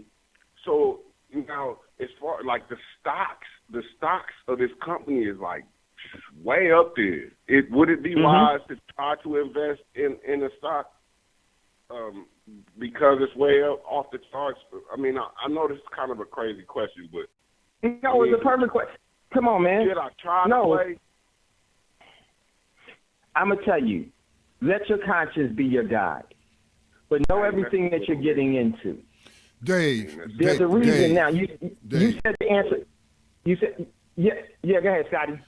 So now as far like the stocks of this company is like way up there. Would it be wise to try to invest in a stock? Because it's way up off the charts. I mean, I know this is kind of a crazy question, but no, it's a perfect question. Come on, man. Should I try to play? I'm gonna tell you, let your conscience be your guide, but know everything that you're getting into. Dave, there's a reason Dave, now. You said the answer. You said yeah. Go ahead, Scotty.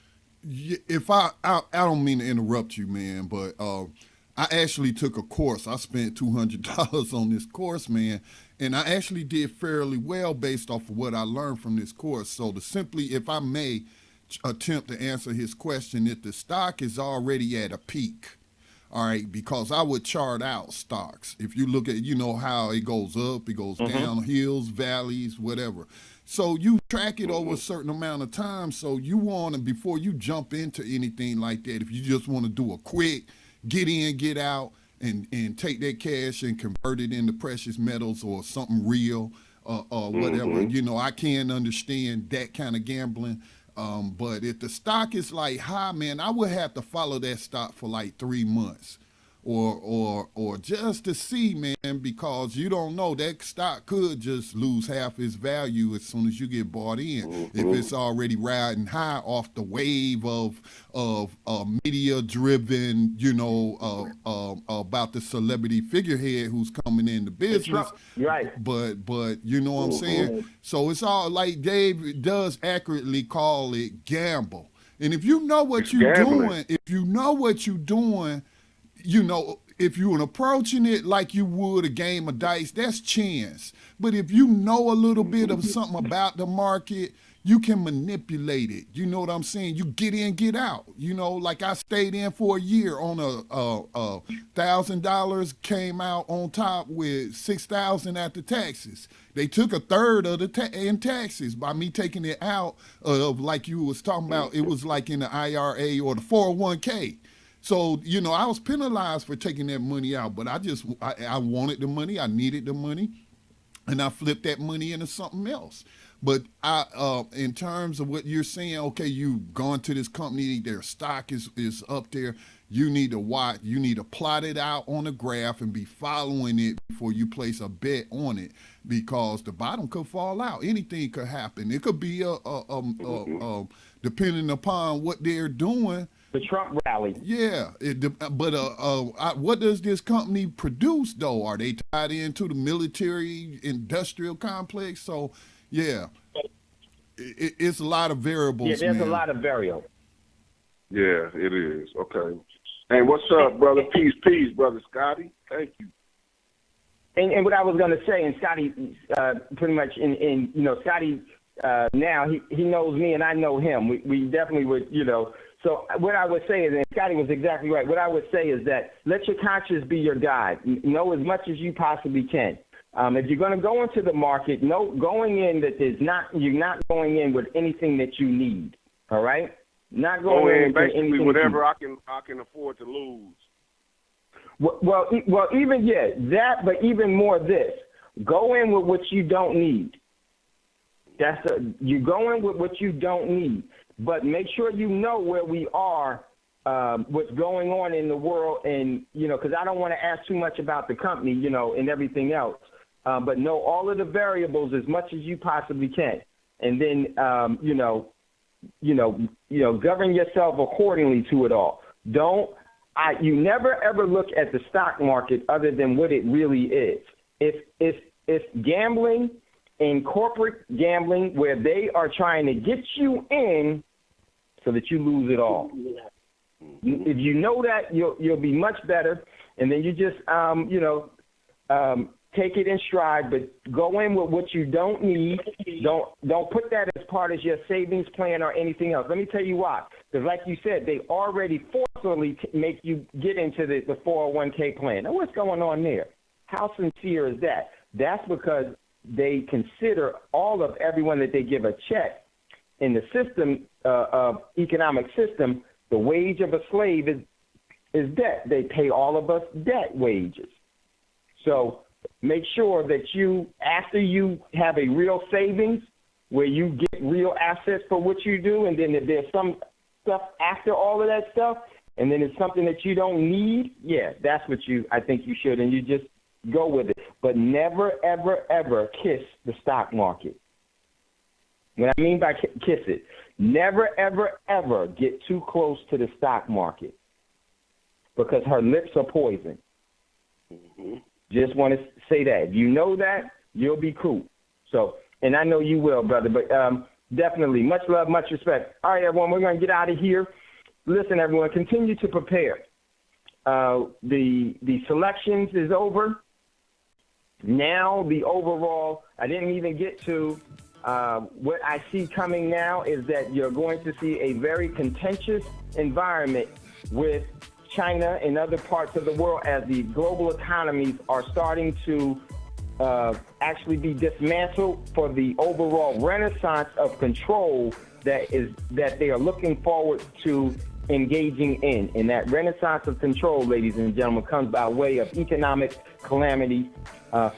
If I don't mean to interrupt you, man, but I actually took a course. I spent $200 on this course, man, and I actually did fairly well based off of what I learned from this course. So if I may attempt to answer his question, if the stock is already at a peak, all right, because I would chart out stocks. If you look at, you know, how it goes up, it goes down, hills, valleys, whatever. So you track it over a certain amount of time. So you want to, before you jump into anything like that, if you just want to do a quick get in, get out, and take that cash and convert it into precious metals or something real or whatever. You know, I can understand that kind of gambling. But if the stock is like high, man, I would have to follow that stock for like 3 months or just to see, man, because you don't know, that stock could just lose half its value as soon as you get bought in. If it's already riding high off the wave of media-driven, you know, about the celebrity figurehead who's coming into business. Right. But you know what I'm saying? So it's all like Dave does accurately call it gamble. And if you know what you're doing, you know, if you're approaching it like you would a game of dice, that's chance. But if you know a little bit of something about the market, you can manipulate it. You know what I'm saying? You get in, get out. You know, like I stayed in for a year on $1,000, came out on top with $6,000 after taxes. They took a third of the in taxes by me taking it out of, like you was talking about, it was like in the IRA or the 401k. So, you know, I was penalized for taking that money out, but I wanted the money, I needed the money, and I flipped that money into something else. But in terms of what you're saying, okay, you've gone to this company, their stock is up there. You need to watch, you need to plot it out on a graph and be following it before you place a bet on it, because the bottom could fall out. Anything could happen. It could be depending upon what they're doing. The Trump rally. Yeah, what does this company produce though? Are they tied into the military industrial complex? So, yeah, it's a lot of variables. Yeah, there's man. a lot of variables. Yeah, it is. Okay. Hey, what's up, brother? Peace, brother Scotty. Thank you. And what I was going to say, and Scotty, pretty much, in you know, Scotty now he knows me and I know him. We definitely would, you know. So what I would say is, and Scotty was exactly right. What I would say is that let your conscience be your guide. Know as much as you possibly can. If you're going to go into the market, know going in that you're not going in with anything that you need. All right. Not going in basically whatever I can afford to lose. Well, even that, but even more this. Go in with what you don't need. You go in with what you don't need, but make sure you know where we are, what's going on in the world, and you know, because I don't want to ask too much about the company, you know, and everything else, but know all of the variables as much as you possibly can, and then govern yourself accordingly to it all. You never ever look at the stock market other than what it really is. It's gambling and corporate gambling where they are trying to get you in so that you lose it all. If you know that, you'll be much better, and then you just take it in stride, but go in with what you don't need. Don't put that as part of your savings plan or anything else. Let me tell you why. Because like you said, they already forcefully make you get into the 401k plan. Now, what's going on there? How sincere is that? That's because they consider all of everyone that they give a check in the system, economic system. The wage of a slave is debt. They pay all of us debt wages. So make sure that after you have a real savings where you get real assets for what you do, and then if there's some stuff after all of that stuff, and then it's something that you don't need, yeah, that's what I think you should, and you just go with it. But never, ever, ever kiss the stock market. What I mean by kiss it, never, ever, ever get too close to the stock market because her lips are poison. Mm-hmm. Just want to say that. If you know that, you'll be cool. So, and I know you will, brother, but definitely much love, much respect. All right, everyone, we're going to get out of here. Listen, everyone, continue to prepare. The selections is over. Now the overall, I didn't even get to what I see coming now is that you're going to see a very contentious environment with China and other parts of the world as the global economies are starting to actually be dismantled for the overall renaissance of control that they are looking forward to engaging in. And that renaissance of control, ladies and gentlemen, comes by way of economic calamity,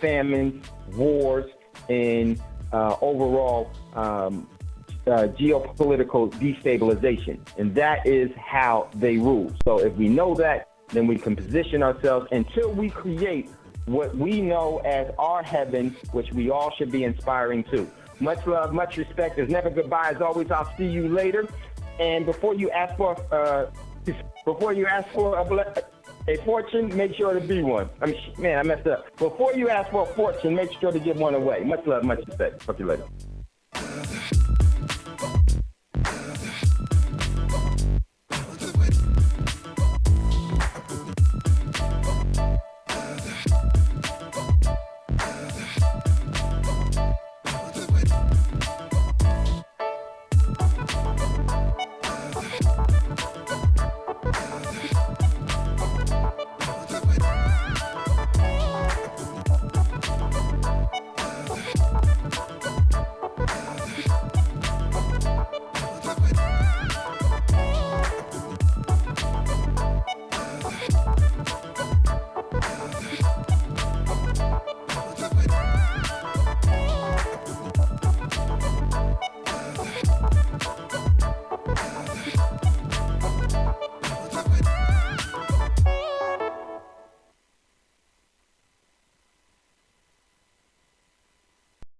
famines, wars, and overall geopolitical destabilization. And that is how they rule. So if we know that, then we can position ourselves until we create what we know as our heaven, which we all should be inspiring to. Much love, much respect. There's never goodbye. As always, I'll see you later. And before you ask for a fortune, make sure to be one. I messed up. Before you ask for a fortune, make sure to give one away. Much love, much respect. Talk to you later.